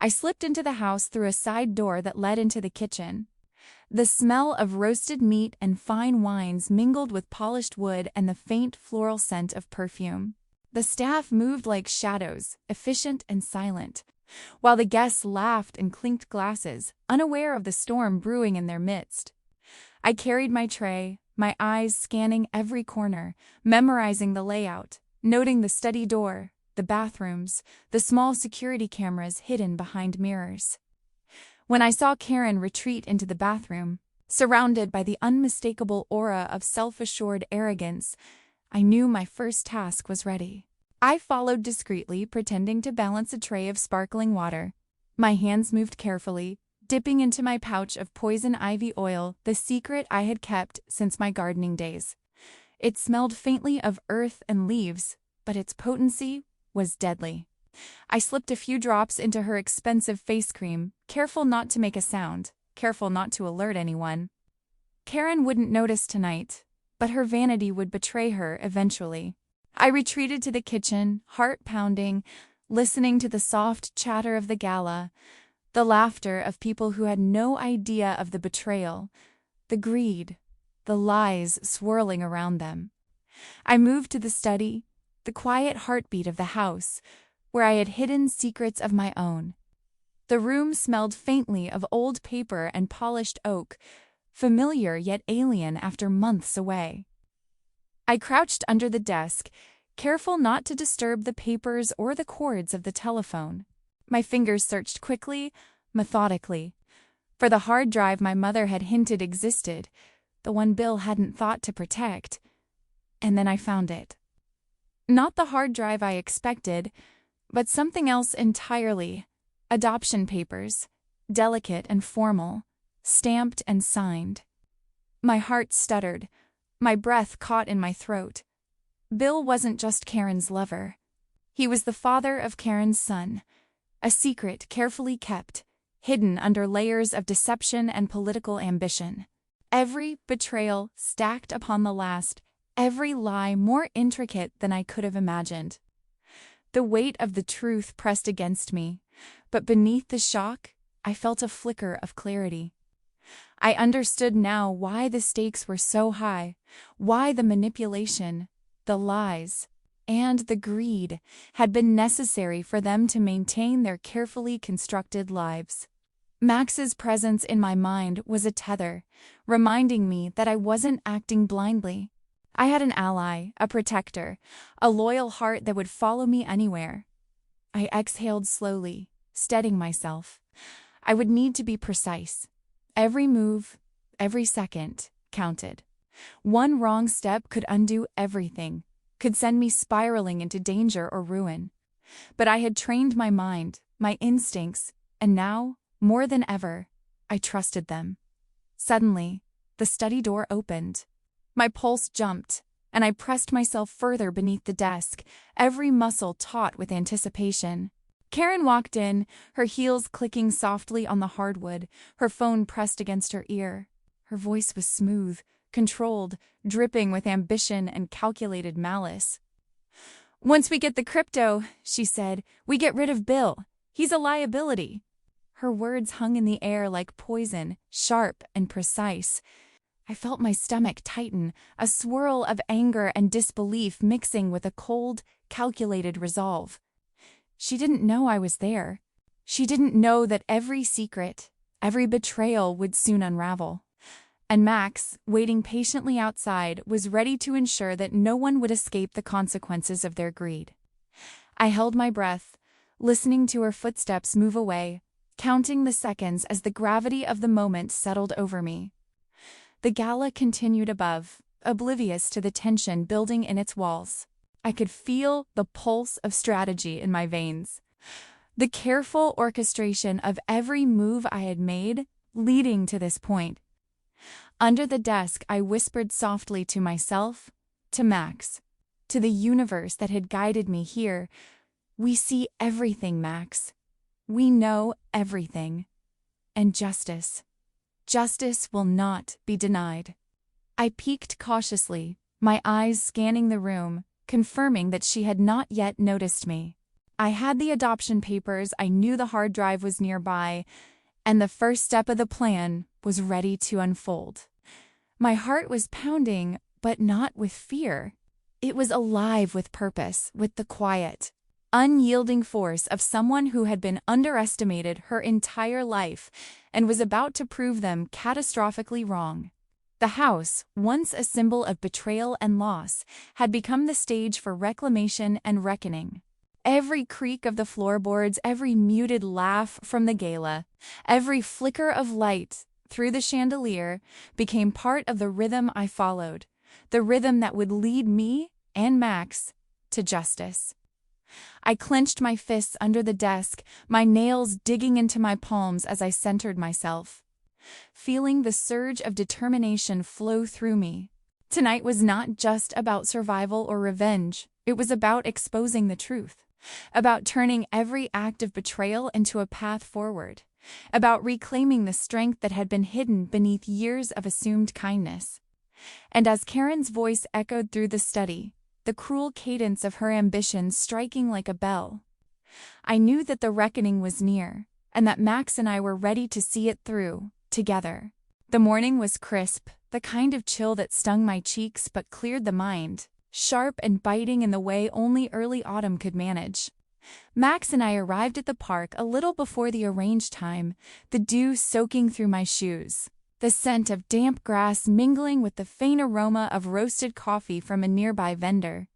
I slipped into the house through a side door that led into the kitchen. The smell of roasted meat and fine wines mingled with polished wood and the faint floral scent of perfume. The staff moved like shadows, efficient and silent, while the guests laughed and clinked glasses, unaware of the storm brewing in their midst. I carried my tray, my eyes scanning every corner, memorizing the layout, noting the study door, the bathrooms, the small security cameras hidden behind mirrors. When I saw Karen retreat into the bathroom, surrounded by the unmistakable aura of self-assured arrogance, I knew my first task was ready. I followed discreetly, pretending to balance a tray of sparkling water. My hands moved carefully, dipping into my pouch of poison ivy oil, the secret I had kept since my gardening days. It smelled faintly of earth and leaves, but its potency was deadly. I slipped a few drops into her expensive face cream, careful not to make a sound, careful not to alert anyone. Karen wouldn't notice tonight, but her vanity would betray her eventually. I retreated to the kitchen, heart pounding, listening to the soft chatter of the gala, the laughter of people who had no idea of the betrayal, the greed, the lies swirling around them. I moved to the study, the quiet heartbeat of the house, where I had hidden secrets of my own. The room smelled faintly of old paper and polished oak, familiar yet alien after months away. I crouched under the desk, careful not to disturb the papers or the cords of the telephone. My fingers searched quickly, methodically, for the hard drive my mother had hinted existed, the one Bill hadn't thought to protect. And then I found it. Not the hard drive I expected, but something else entirely. Adoption papers, delicate and formal, stamped and signed. My heart stuttered, my breath caught in my throat. Bill wasn't just Karen's lover. He was the father of Karen's son, a secret carefully kept, hidden under layers of deception and political ambition. Every betrayal stacked upon the last, every lie more intricate than I could have imagined. The weight of the truth pressed against me, but beneath the shock, I felt a flicker of clarity. I understood now why the stakes were so high, why the manipulation, the lies, and the greed had been necessary for them to maintain their carefully constructed lives. Max's presence in my mind was a tether, reminding me that I wasn't acting blindly. I had an ally, a protector, a loyal heart that would follow me anywhere. I exhaled slowly, steadying myself. I would need to be precise. Every move, every second, counted. One wrong step could undo everything, could send me spiraling into danger or ruin. But I had trained my mind, my instincts, and now, more than ever, I trusted them. Suddenly, the study door opened. My pulse jumped, and I pressed myself further beneath the desk, every muscle taut with anticipation. Karen walked in, her heels clicking softly on the hardwood, her phone pressed against her ear. Her voice was smooth, controlled, dripping with ambition and calculated malice. "Once we get the crypto," she said, "we get rid of Bill. He's a liability." Her words hung in the air like poison, sharp and precise. I felt my stomach tighten, a swirl of anger and disbelief mixing with a cold, calculated resolve. She didn't know I was there. She didn't know that every secret, every betrayal would soon unravel. And Max, waiting patiently outside, was ready to ensure that no one would escape the consequences of their greed. I held my breath, listening to her footsteps move away, counting the seconds as the gravity of the moment settled over me. The gala continued above, oblivious to the tension building in its walls. I could feel the pulse of strategy in my veins, the careful orchestration of every move I had made leading to this point. Under the desk, I whispered softly to myself, to Max, to the universe that had guided me here. "We see everything, Max. We know everything. And justice will not be denied." I peeked cautiously, my eyes scanning the room, confirming that she had not yet noticed me. I had the adoption papers, I knew the hard drive was nearby, and the first step of the plan was ready to unfold. My heart was pounding, but not with fear. It was alive with purpose, with the quiet, unyielding force of someone who had been underestimated her entire life and was about to prove them catastrophically wrong. The house, once a symbol of betrayal and loss, had become the stage for reclamation and reckoning. Every creak of the floorboards, every muted laugh from the gala, every flicker of light through the chandelier became part of the rhythm I followed, the rhythm that would lead me and Max to justice. I clenched my fists under the desk, my nails digging into my palms as I centered myself, feeling the surge of determination flow through me. Tonight was not just about survival or revenge. It was about exposing the truth, about turning every act of betrayal into a path forward, about reclaiming the strength that had been hidden beneath years of assumed kindness. And as Karen's voice echoed through the study, the cruel cadence of her ambition striking like a bell, I knew that the reckoning was near, and that Max and I were ready to see it through, together. The morning was crisp, the kind of chill that stung my cheeks but cleared the mind, sharp and biting in the way only early autumn could manage. Max and I arrived at the park a little before the arranged time, the dew soaking through my shoes, the scent of damp grass mingling with the faint aroma of roasted coffee from a nearby vendor.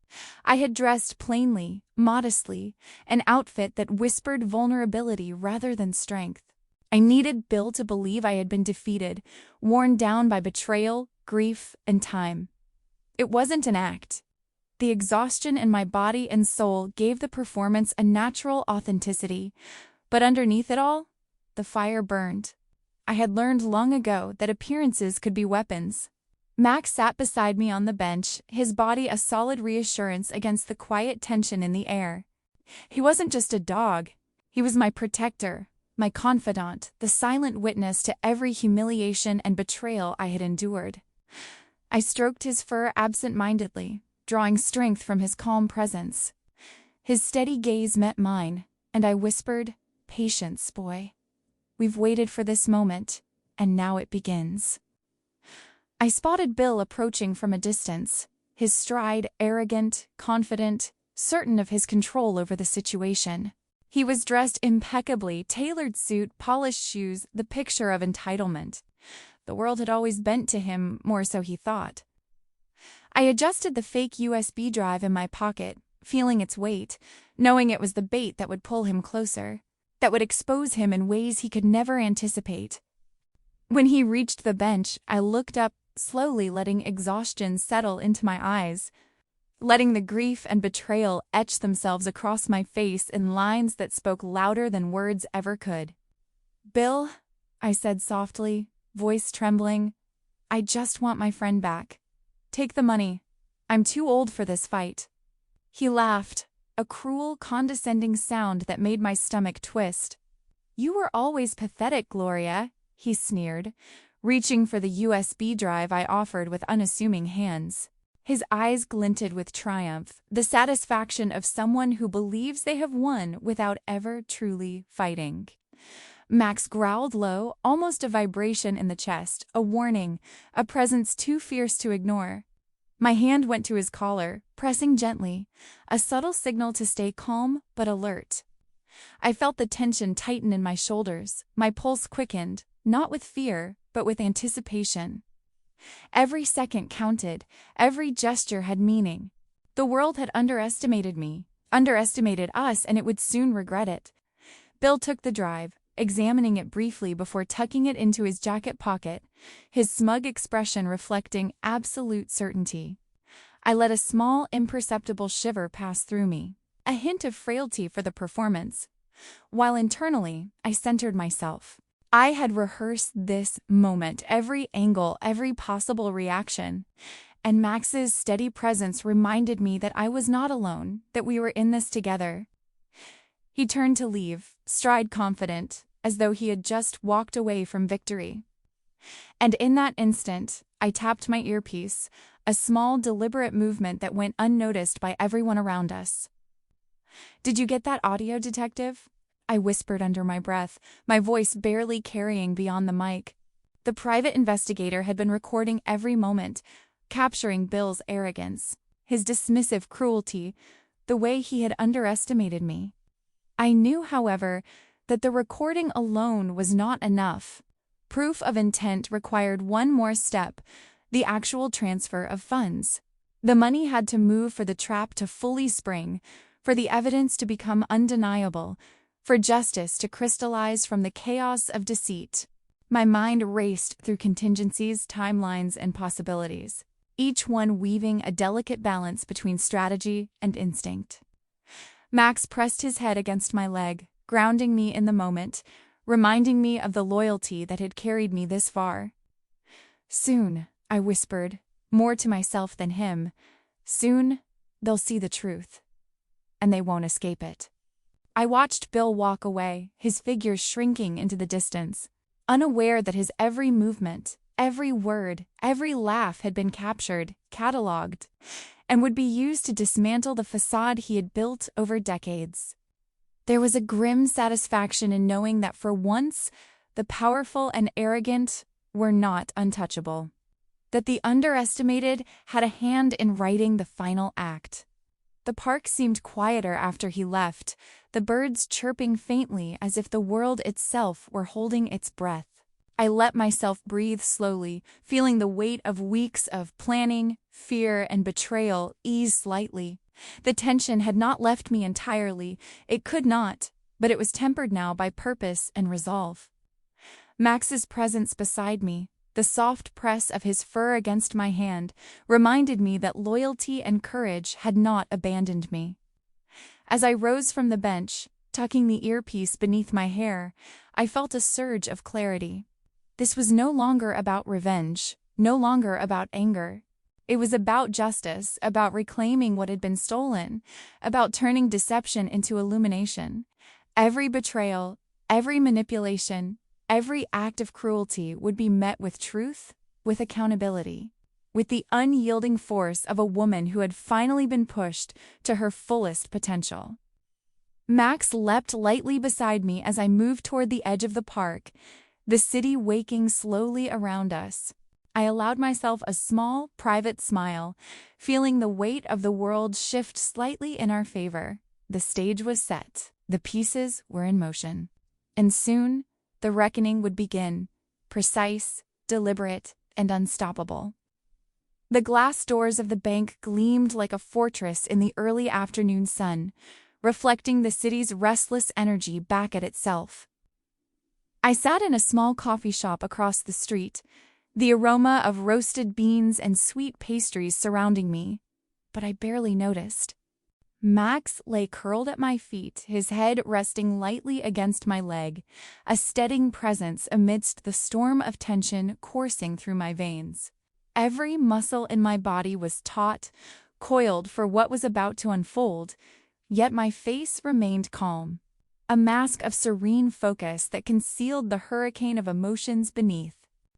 I had dressed plainly, modestly, an outfit that whispered vulnerability rather than strength. I needed Bill to believe I had been defeated, worn down by betrayal, grief, and time. It wasn't an act. The exhaustion in my body and soul gave the performance a natural authenticity, but underneath it all, the fire burned. I had learned long ago that appearances could be weapons. Max sat beside me on the bench, his body a solid reassurance against the quiet tension in the air. He wasn't just a dog. He was my protector, my confidant, the silent witness to every humiliation and betrayal I had endured. I stroked his fur absent-mindedly, drawing strength from his calm presence. His steady gaze met mine, and I whispered, "Patience, boy. We've waited for this moment, and now it begins." I spotted Bill approaching from a distance, his stride arrogant, confident, certain of his control over the situation. He was dressed impeccably, tailored suit, polished shoes, the picture of entitlement. The world had always bent to him, more so he thought. I adjusted the fake USB drive in my pocket, feeling its weight, knowing it was the bait that would pull him closer, that would expose him in ways he could never anticipate. When he reached the bench, I looked up, slowly letting exhaustion settle into my eyes, letting the grief and betrayal etch themselves across my face in lines that spoke louder than words ever could. "Bill," I said softly, voice trembling, "I just want my friend back. Take the money. I'm too old for this fight." He laughed, a cruel, condescending sound that made my stomach twist. "You were always pathetic, Gloria," he sneered, reaching for the USB drive I offered with unassuming hands. His eyes glinted with triumph, the satisfaction of someone who believes they have won without ever truly fighting. Max growled low, almost a vibration in the chest, a warning, a presence too fierce to ignore. My hand went to his collar, pressing gently, a subtle signal to stay calm but alert. I felt the tension tighten in my shoulders, my pulse quickened, not with fear, but with anticipation. Every second counted, every gesture had meaning. The world had underestimated me, underestimated us, and it would soon regret it. Bill took the drive, examining it briefly before tucking it into his jacket pocket, his smug expression reflecting absolute certainty. I let a small, imperceptible shiver pass through me, a hint of frailty for the performance, while internally I centered myself. I had rehearsed this moment, every angle, every possible reaction, and Max's steady presence reminded me that I was not alone, that we were in this together. He turned to leave, stride confident, as though he had just walked away from victory. And in that instant, I tapped my earpiece, a small, deliberate movement that went unnoticed by everyone around us. "Did you get that audio, detective?" I whispered under my breath, my voice barely carrying beyond the mic. The private investigator had been recording every moment, capturing Bill's arrogance, his dismissive cruelty, the way he had underestimated me. I knew, however, that the recording alone was not enough. Proof of intent required one more step, the actual transfer of funds. The money had to move for the trap to fully spring, for the evidence to become undeniable, for justice to crystallize from the chaos of deceit. My mind raced through contingencies, timelines, and possibilities, each one weaving a delicate balance between strategy and instinct. Max pressed his head against my leg, grounding me in the moment, reminding me of the loyalty that had carried me this far. "Soon," I whispered, more to myself than him, "soon they'll see the truth, and they won't escape it." I watched Bill walk away, his figure shrinking into the distance, unaware that his every movement, every word, every laugh had been captured, catalogued, and would be used to dismantle the facade he had built over decades. There was a grim satisfaction in knowing that for once, the powerful and arrogant were not untouchable, that the underestimated had a hand in writing the final act. The park seemed quieter after he left, the birds chirping faintly as if the world itself were holding its breath. I let myself breathe slowly, feeling the weight of weeks of planning, fear, and betrayal ease slightly. The tension had not left me entirely, it could not, but it was tempered now by purpose and resolve. Max's presence beside me, the soft press of his fur against my hand, reminded me that loyalty and courage had not abandoned me. As I rose from the bench, tucking the earpiece beneath my hair, I felt a surge of clarity. This was no longer about revenge, no longer about anger. It was about justice, about reclaiming what had been stolen, about turning deception into illumination. Every betrayal, Every manipulation, every act of cruelty would be met with truth, with accountability, with the unyielding force of a woman who had finally been pushed to her fullest potential. Max leapt lightly beside me as I moved toward the edge of the park, the city waking slowly around us. I allowed myself a small, private smile, feeling the weight of the world shift slightly in our favor. The stage was set. The pieces were in motion. And soon, the reckoning would begin, precise, deliberate, and unstoppable. The glass doors of the bank gleamed like a fortress in the early afternoon sun, reflecting the city's restless energy back at itself. I sat in a small coffee shop across the street, the aroma of roasted beans and sweet pastries surrounding me, but I barely noticed. Max lay curled at my feet, his head resting lightly against my leg, a steadying presence amidst the storm of tension coursing through my veins. Every muscle in my body was taut, coiled for what was about to unfold, yet my face remained calm, a mask of serene focus that concealed the hurricane of emotions beneath.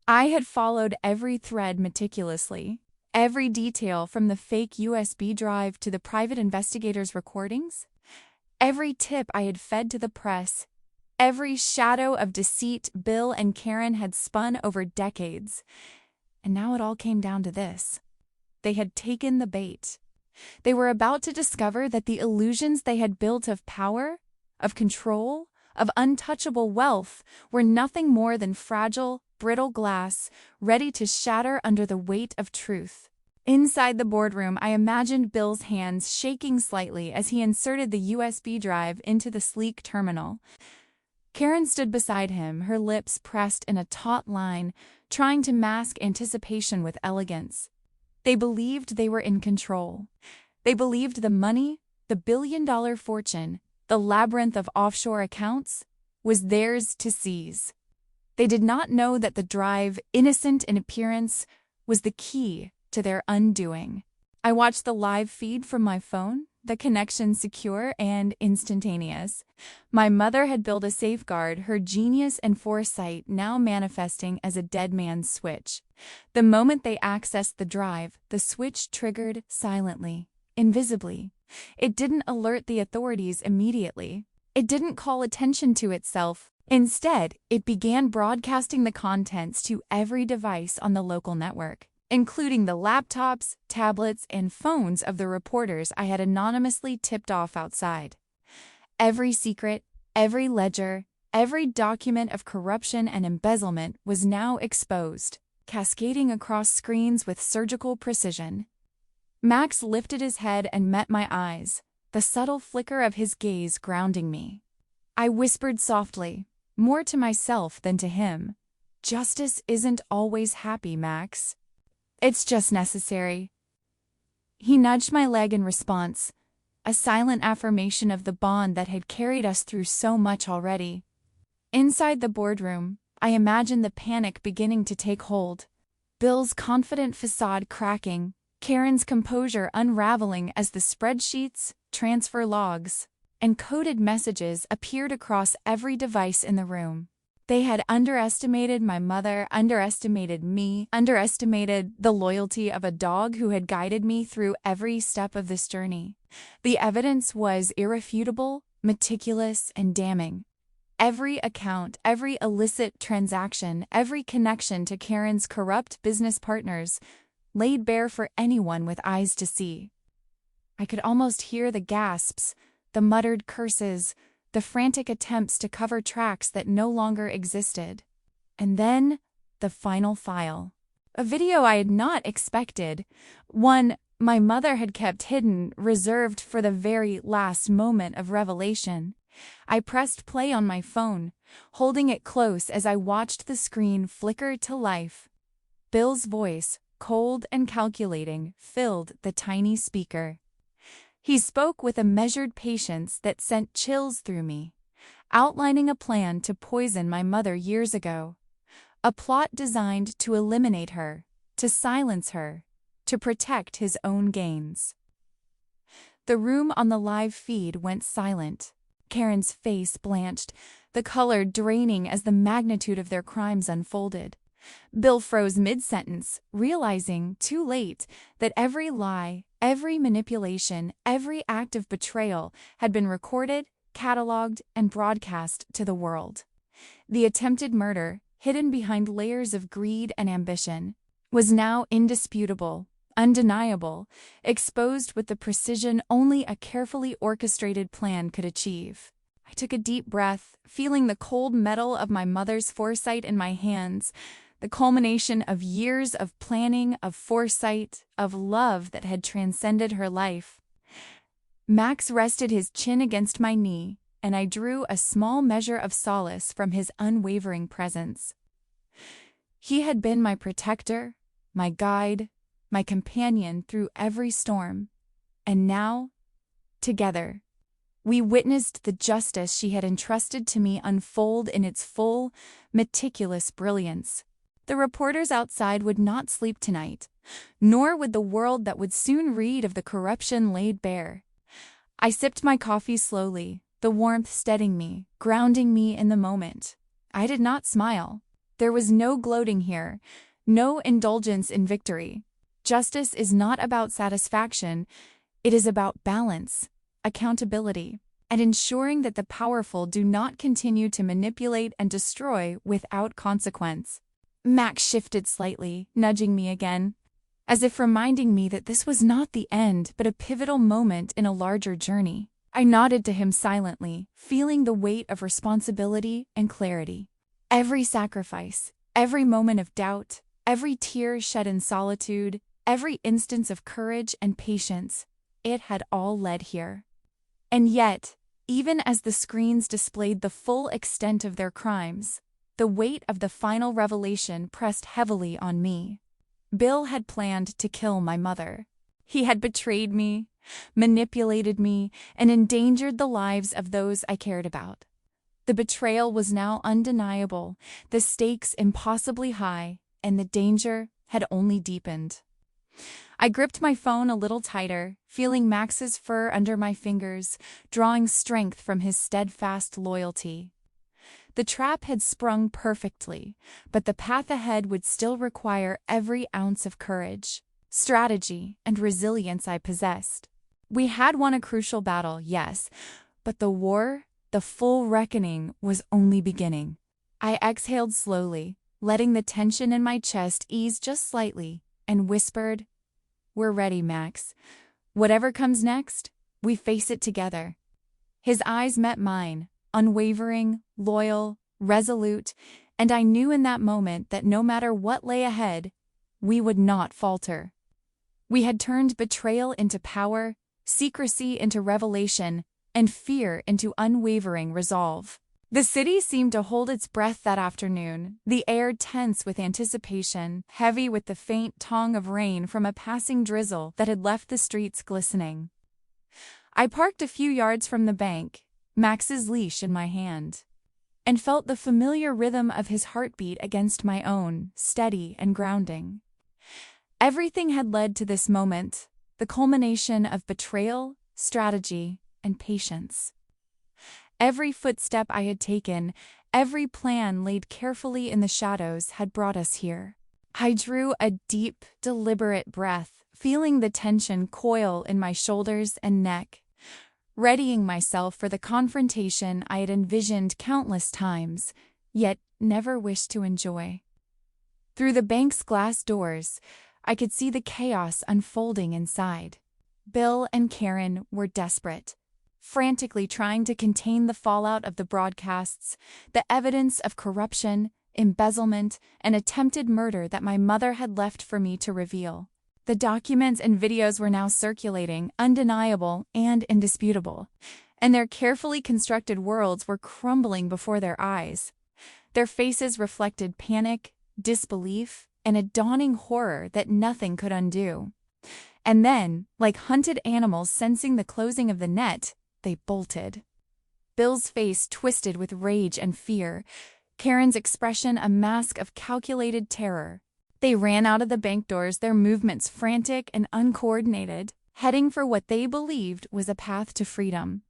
I had followed every thread meticulously, every detail from the fake USB drive to the private investigator's recordings, every tip I had fed to the press, every shadow of deceit Bill and Karen had spun over decades. And now it all came down to this. They had taken the bait. They were about to discover that the illusions they had built of power, of control, of untouchable wealth were nothing more than fragile, brittle glass, ready to shatter under the weight of truth. Inside the boardroom, I imagined Bill's hands shaking slightly as he inserted the USB drive into the sleek terminal. Karen stood beside him, her lips pressed in a taut line, trying to mask anticipation with elegance. They believed they were in control. They believed the money, the billion-dollar fortune, the labyrinth of offshore accounts, was theirs to seize. They did not know that the drive, innocent in appearance, was the key to their undoing. I watched the live feed from my phone, the connection secure and instantaneous. My mother had built a safeguard, her genius and foresight now manifesting as a dead man's switch. The moment they accessed the drive, the switch triggered silently, invisibly. It didn't alert the authorities immediately. It didn't call attention to itself. Instead, it began broadcasting the contents to every device on the local network, including the laptops, tablets, and phones of the reporters I had anonymously tipped off outside. Every secret, every ledger, every document of corruption and embezzlement was now exposed, cascading across screens with surgical precision. Max lifted his head and met my eyes, the subtle flicker of his gaze grounding me. I whispered softly, more to myself than to him, "Justice isn't always happy, Max. It's just necessary." He nudged my leg in response, a silent affirmation of the bond that had carried us through so much already. Inside the boardroom, I imagined the panic beginning to take hold, Bill's confident facade cracking, Karen's composure unraveling as the spreadsheets, transfer logs, and coded messages appeared across every device in the room. They had underestimated my mother, underestimated me, underestimated the loyalty of a dog who had guided me through every step of this journey. The evidence was irrefutable, meticulous, and damning. Every account, every illicit transaction, every connection to Karen's corrupt business partners laid bare for anyone with eyes to see. I could almost hear the gasps, the muttered curses, the frantic attempts to cover tracks that no longer existed. And then, the final file. A video I had not expected. One my mother had kept hidden, reserved for the very last moment of revelation. I pressed play on my phone, holding it close as I watched the screen flicker to life. Bill's voice, cold and calculating, filled the tiny speaker. He spoke with a measured patience that sent chills through me, outlining a plan to poison my mother years ago. A plot designed to eliminate her, to silence her, to protect his own gains. The room on the live feed went silent. Karen's face blanched, the color draining as the magnitude of their crimes unfolded. Bill froze mid-sentence, realizing, too late, that every lie, every manipulation, every act of betrayal had been recorded, cataloged, and broadcast to the world. The attempted murder, hidden behind layers of greed and ambition, was now indisputable, undeniable, exposed with the precision only a carefully orchestrated plan could achieve. I took a deep breath, feeling the cold metal of my mother's foresight in my hands, the culmination of years of planning, of foresight, of love that had transcended her life. Max rested his chin against my knee, and I drew a small measure of solace from his unwavering presence. He had been my protector, my guide, my companion through every storm, and now, together, we witnessed the justice she had entrusted to me unfold in its full, meticulous brilliance. The reporters outside would not sleep tonight, nor would the world that would soon read of the corruption laid bare. I sipped my coffee slowly, the warmth steadying me, grounding me in the moment. I did not smile. There was no gloating here, no indulgence in victory. Justice is not about satisfaction, it is about balance, accountability, and ensuring that the powerful do not continue to manipulate and destroy without consequence. Max shifted slightly, nudging me again, as if reminding me that this was not the end but a pivotal moment in a larger journey. I nodded to him silently, feeling the weight of responsibility and clarity. Every sacrifice, every moment of doubt, every tear shed in solitude, every instance of courage and patience, it had all led here. And yet, even as the screens displayed the full extent of their crimes, the weight of the final revelation pressed heavily on me. Bill had planned to kill my mother. He had betrayed me, manipulated me, and endangered the lives of those I cared about. The betrayal was now undeniable, the stakes impossibly high, and the danger had only deepened. I gripped my phone a little tighter, feeling Max's fur under my fingers, drawing strength from his steadfast loyalty. The trap had sprung perfectly, but the path ahead would still require every ounce of courage, strategy, and resilience I possessed. We had won a crucial battle, yes, but the war, the full reckoning, was only beginning. I exhaled slowly, letting the tension in my chest ease just slightly, and whispered, "We're ready, Max. Whatever comes next, we face it together." His eyes met mine, unwavering, loyal, resolute, and I knew in that moment that no matter what lay ahead, we would not falter. We had turned betrayal into power, secrecy into revelation, and fear into unwavering resolve. The city seemed to hold its breath that afternoon, the air tense with anticipation, heavy with the faint tong of rain from a passing drizzle that had left the streets glistening. I parked a few yards from the bank, Max's leash in my hand, and felt the familiar rhythm of his heartbeat against my own, steady and grounding. Everything had led to this moment, the culmination of betrayal, strategy, and patience. Every footstep I had taken, every plan laid carefully in the shadows had brought us here. I drew a deep, deliberate breath, feeling the tension coil in my shoulders and neck, readying myself for the confrontation I had envisioned countless times, yet never wished to enjoy. Through the bank's glass doors, I could see the chaos unfolding inside. Bill and Karen were desperate, frantically trying to contain the fallout of the broadcasts, the evidence of corruption, embezzlement, and attempted murder that my mother had left for me to reveal. The documents and videos were now circulating, undeniable and indisputable, and their carefully constructed worlds were crumbling before their eyes. Their faces reflected panic, disbelief, and a dawning horror that nothing could undo. And then, like hunted animals sensing the closing of the net, they bolted. Bill's face twisted with rage and fear, Karen's expression a mask of calculated terror. They ran out of the bank doors, their movements frantic and uncoordinated, heading for what they believed was a path to freedom.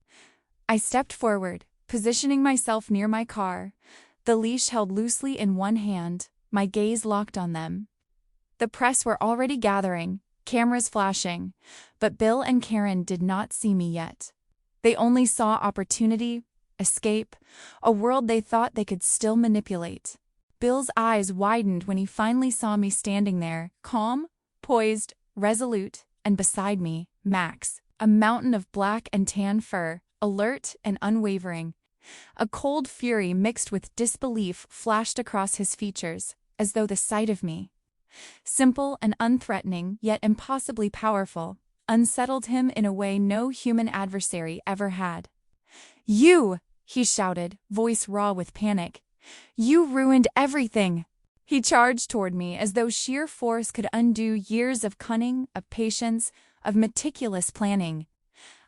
I stepped forward, positioning myself near my car, the leash held loosely in one hand, my gaze locked on them. The press were already gathering, cameras flashing, but Bill and Karen did not see me yet. They only saw opportunity, escape, a world they thought they could still manipulate. Bill's eyes widened when he finally saw me standing there, calm, poised, resolute, and beside me, Max, a mountain of black and tan fur, alert and unwavering. A cold fury mixed with disbelief flashed across his features, as though the sight of me, simple and unthreatening yet impossibly powerful, unsettled him in a way no human adversary ever had. "You!" he shouted, voice raw with panic. "You ruined everything!" He charged toward me as though sheer force could undo years of cunning, of patience, of meticulous planning.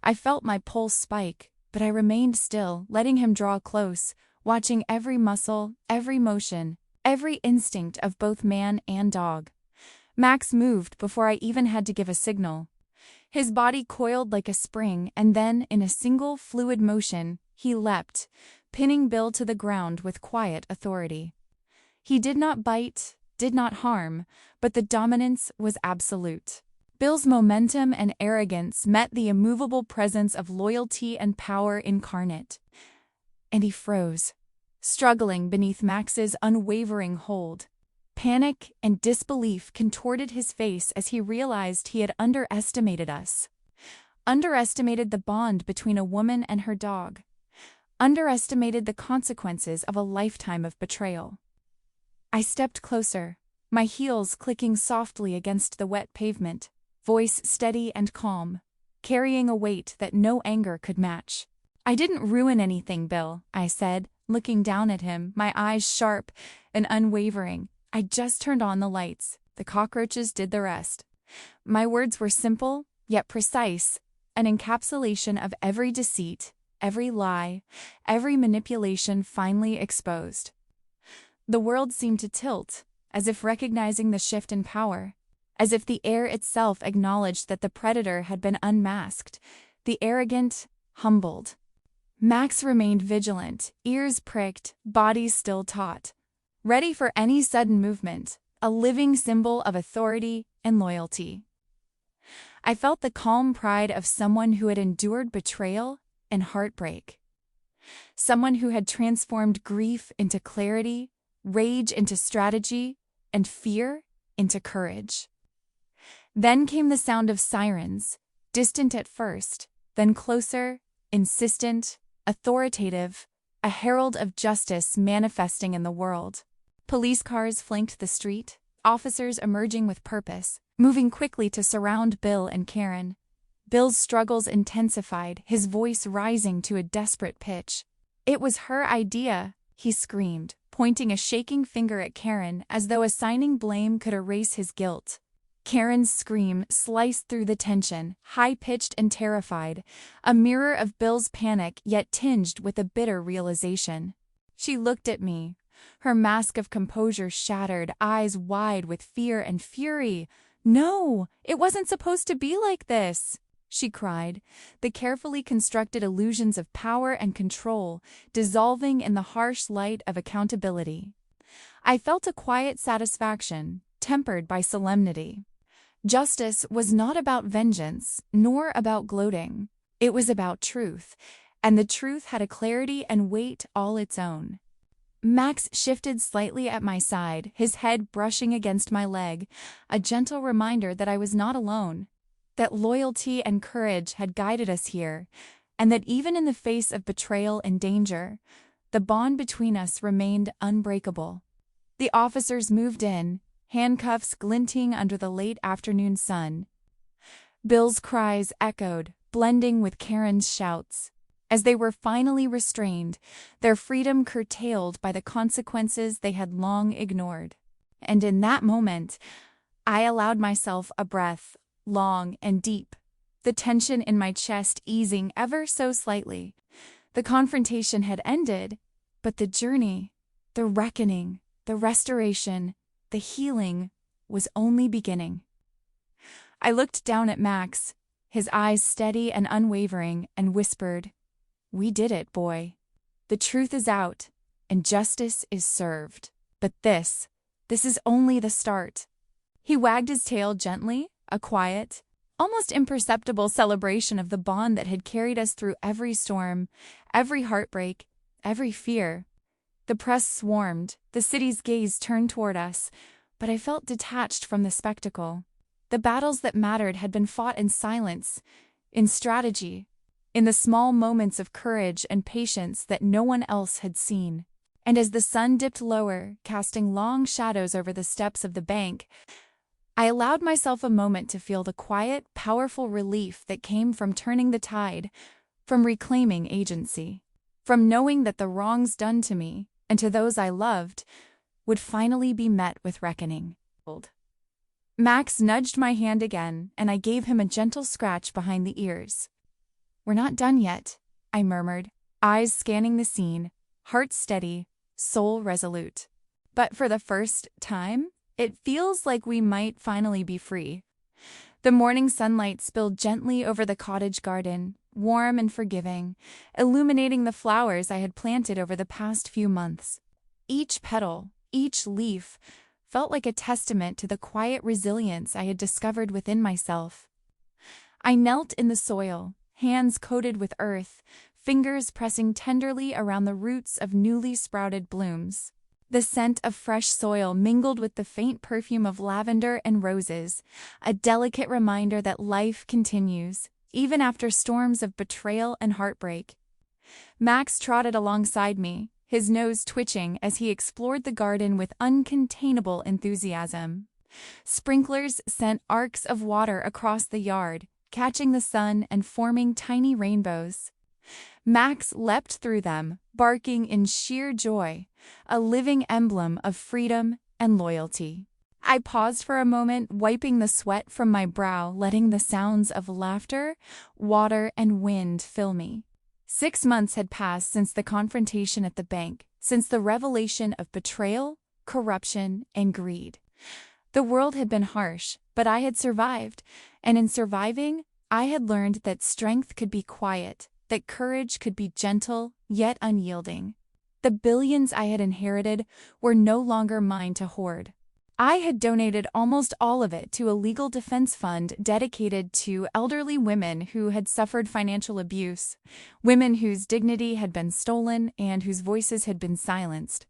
I felt my pulse spike, but I remained still, letting him draw close, watching every muscle, every motion, every instinct of both man and dog. Max moved before I even had to give a signal. His body coiled like a spring, and then, in a single fluid motion, he leapt, pinning Bill to the ground with quiet authority. He did not bite, did not harm, but the dominance was absolute. Bill's momentum and arrogance met the immovable presence of loyalty and power incarnate. And he froze, struggling beneath Max's unwavering hold. Panic and disbelief contorted his face as he realized he had underestimated us. Underestimated the bond between a woman and her dog. Underestimated the consequences of a lifetime of betrayal. I stepped closer, my heels clicking softly against the wet pavement, voice steady and calm, carrying a weight that no anger could match. "I didn't ruin anything, Bill," I said, looking down at him, my eyes sharp and unwavering. "I just turned on the lights. The cockroaches did the rest." My words were simple, yet precise, an encapsulation of every deceit, every lie, every manipulation finally exposed. The world seemed to tilt, as if recognizing the shift in power, as if the air itself acknowledged that the predator had been unmasked, the arrogant humbled. Max remained vigilant, ears pricked, body still taut, ready for any sudden movement, a living symbol of authority and loyalty. I felt the calm pride of someone who had endured betrayal and heartbreak. Someone who had transformed grief into clarity, rage into strategy, and fear into courage. Then came the sound of sirens, distant at first, then closer, insistent, authoritative, a herald of justice manifesting in the world. Police cars flanked the street, officers emerging with purpose, moving quickly to surround Bill and Karen. Bill's struggles intensified, his voice rising to a desperate pitch. "It was her idea," he screamed, pointing a shaking finger at Karen as though assigning blame could erase his guilt. Karen's scream sliced through the tension, high-pitched and terrified, a mirror of Bill's panic yet tinged with a bitter realization. She looked at me, her mask of composure shattered, eyes wide with fear and fury. "No, it wasn't supposed to be like this," she cried, the carefully constructed illusions of power and control dissolving in the harsh light of accountability. I felt a quiet satisfaction, tempered by solemnity. Justice was not about vengeance, nor about gloating. It was about truth, and the truth had a clarity and weight all its own. Max shifted slightly at my side, his head brushing against my leg, a gentle reminder that I was not alone, that loyalty and courage had guided us here, and that even in the face of betrayal and danger, the bond between us remained unbreakable. The officers moved in, handcuffs glinting under the late afternoon sun. Bill's cries echoed, blending with Karen's shouts. As they were finally restrained, their freedom curtailed by the consequences they had long ignored. And in that moment, I allowed myself a breath, long and deep, the tension in my chest easing ever so slightly. The confrontation had ended, but the journey, the reckoning, the restoration, the healing was only beginning. I looked down at Max, his eyes steady and unwavering, and whispered, "We did it, boy." The truth is out, and justice is served. But this is only the start. He wagged his tail gently, a quiet, almost imperceptible celebration of the bond that had carried us through every storm, every heartbreak, every fear. The press swarmed, the city's gaze turned toward us, but I felt detached from the spectacle. The battles that mattered had been fought in silence, in strategy, in the small moments of courage and patience that no one else had seen. And as the sun dipped lower, casting long shadows over the steps of the bank, I allowed myself a moment to feel the quiet, powerful relief that came from turning the tide, from reclaiming agency, from knowing that the wrongs done to me, and to those I loved, would finally be met with reckoning. Max nudged my hand again, and I gave him a gentle scratch behind the ears. "We're not done yet," I murmured, eyes scanning the scene, heart steady, soul resolute. But for the first time, it feels like we might finally be free. The morning sunlight spilled gently over the cottage garden, warm and forgiving, illuminating the flowers I had planted over the past few months. Each petal, each leaf, felt like a testament to the quiet resilience I had discovered within myself. I knelt in the soil, hands coated with earth, fingers pressing tenderly around the roots of newly sprouted blooms. The scent of fresh soil mingled with the faint perfume of lavender and roses, a delicate reminder that life continues, even after storms of betrayal and heartbreak. Max trotted alongside me, his nose twitching as he explored the garden with uncontainable enthusiasm. Sprinklers sent arcs of water across the yard, catching the sun and forming tiny rainbows. Max leapt through them, barking in sheer joy, a living emblem of freedom and loyalty. I paused for a moment, wiping the sweat from my brow, letting the sounds of laughter, water, and wind fill me. 6 months had passed since the confrontation at the bank, since the revelation of betrayal, corruption, and greed. The world had been harsh, but I had survived, and in surviving, I had learned that strength could be quiet, that courage could be gentle, yet unyielding. The billions I had inherited were no longer mine to hoard. I had donated almost all of it to a legal defense fund dedicated to elderly women who had suffered financial abuse, women whose dignity had been stolen and whose voices had been silenced.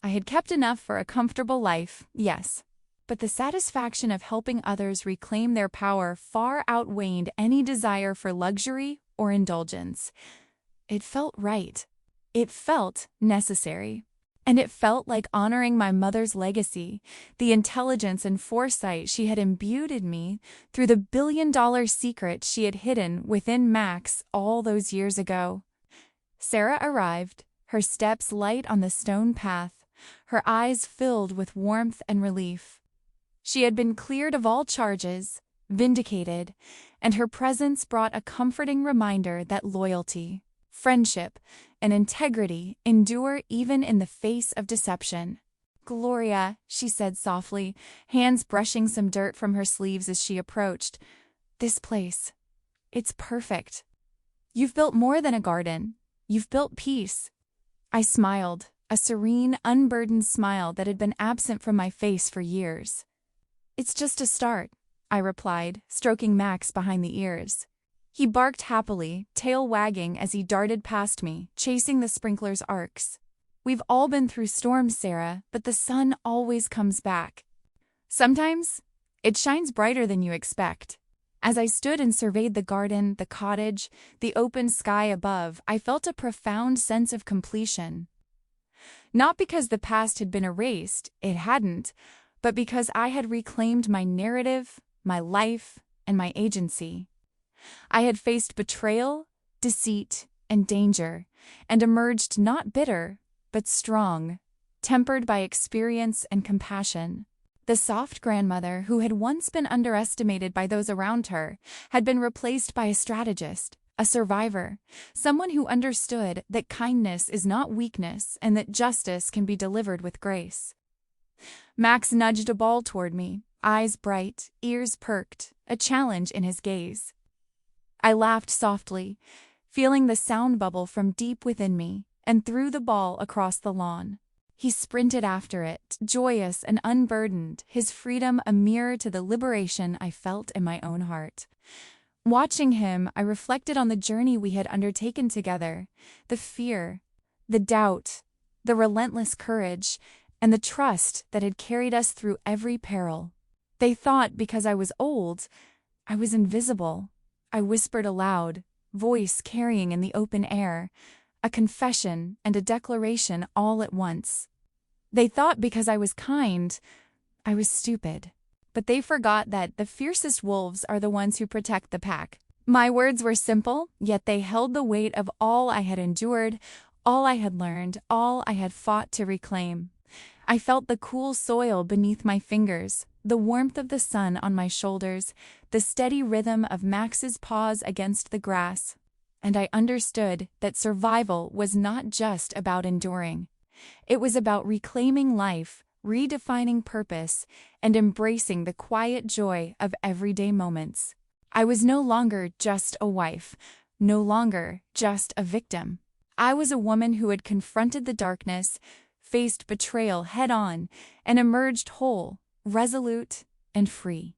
I had kept enough for a comfortable life, yes, but the satisfaction of helping others reclaim their power far outweighed any desire for luxury or indulgence. It felt right. It felt necessary. And it felt like honoring my mother's legacy, the intelligence and foresight she had imbued in me through the billion-dollar secret she had hidden within Max all those years ago. Sarah arrived, her steps light on the stone path, her eyes filled with warmth and relief. She had been cleared of all charges, vindicated, and her presence brought a comforting reminder that loyalty, friendship, and integrity endure even in the face of deception. "Gloria," she said softly, hands brushing some dirt from her sleeves as she approached. "This place, it's perfect. You've built more than a garden. You've built peace." I smiled, a serene, unburdened smile that had been absent from my face for years. "It's just a start," I replied, stroking Max behind the ears. He barked happily, tail wagging as he darted past me, chasing the sprinkler's arcs. "We've all been through storms, Sarah, but the sun always comes back. Sometimes, it shines brighter than you expect." As I stood and surveyed the garden, the cottage, the open sky above, I felt a profound sense of completion. Not because the past had been erased, it hadn't, but because I had reclaimed my narrative, my life, and my agency. I had faced betrayal, deceit, and danger, and emerged not bitter, but strong, tempered by experience and compassion. The soft grandmother, who had once been underestimated by those around her, had been replaced by a strategist, a survivor, someone who understood that kindness is not weakness and that justice can be delivered with grace. Max nudged a ball toward me, eyes bright, ears perked, a challenge in his gaze. I laughed softly, feeling the sound bubble from deep within me, and threw the ball across the lawn. He sprinted after it, joyous and unburdened, his freedom a mirror to the liberation I felt in my own heart. Watching him, I reflected on the journey we had undertaken together, the fear, the doubt, the relentless courage, and the trust that had carried us through every peril. They thought because I was old, I was invisible. I whispered aloud, voice carrying in the open air, a confession and a declaration all at once. They thought because I was kind, I was stupid. But they forgot that the fiercest wolves are the ones who protect the pack. My words were simple, yet they held the weight of all I had endured, all I had learned, all I had fought to reclaim. I felt the cool soil beneath my fingers, the warmth of the sun on my shoulders, the steady rhythm of Max's paws against the grass. And I understood that survival was not just about enduring. It was about reclaiming life, redefining purpose, and embracing the quiet joy of everyday moments. I was no longer just a wife, no longer just a victim. I was a woman who had confronted the darkness, faced betrayal head-on, and emerged whole, resolute, and free.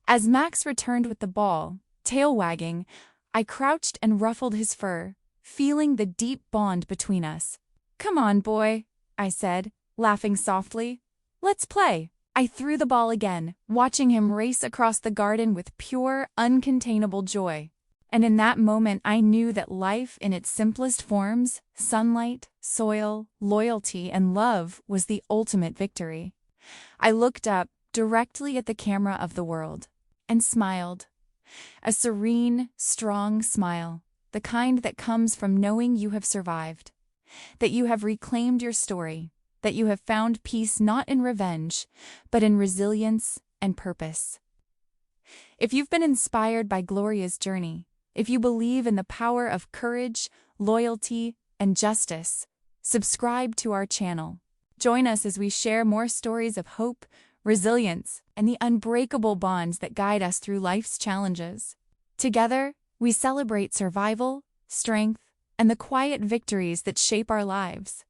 As Max returned with the ball, tail wagging, I crouched and ruffled his fur, feeling the deep bond between us. "Come on, boy," I said, laughing softly. "Let's play." I threw the ball again, watching him race across the garden with pure, uncontainable joy. And in that moment I knew that life in its simplest forms, sunlight, soil, loyalty, and love, was the ultimate victory. I looked up directly at the camera of the world and smiled. A serene, strong smile, the kind that comes from knowing you have survived, that you have reclaimed your story, that you have found peace not in revenge, but in resilience and purpose. If you've been inspired by Gloria's journey, if you believe in the power of courage, loyalty, and justice, subscribe to our channel. Join us as we share more stories of hope, resilience, and the unbreakable bonds that guide us through life's challenges. Together, we celebrate survival, strength, and the quiet victories that shape our lives.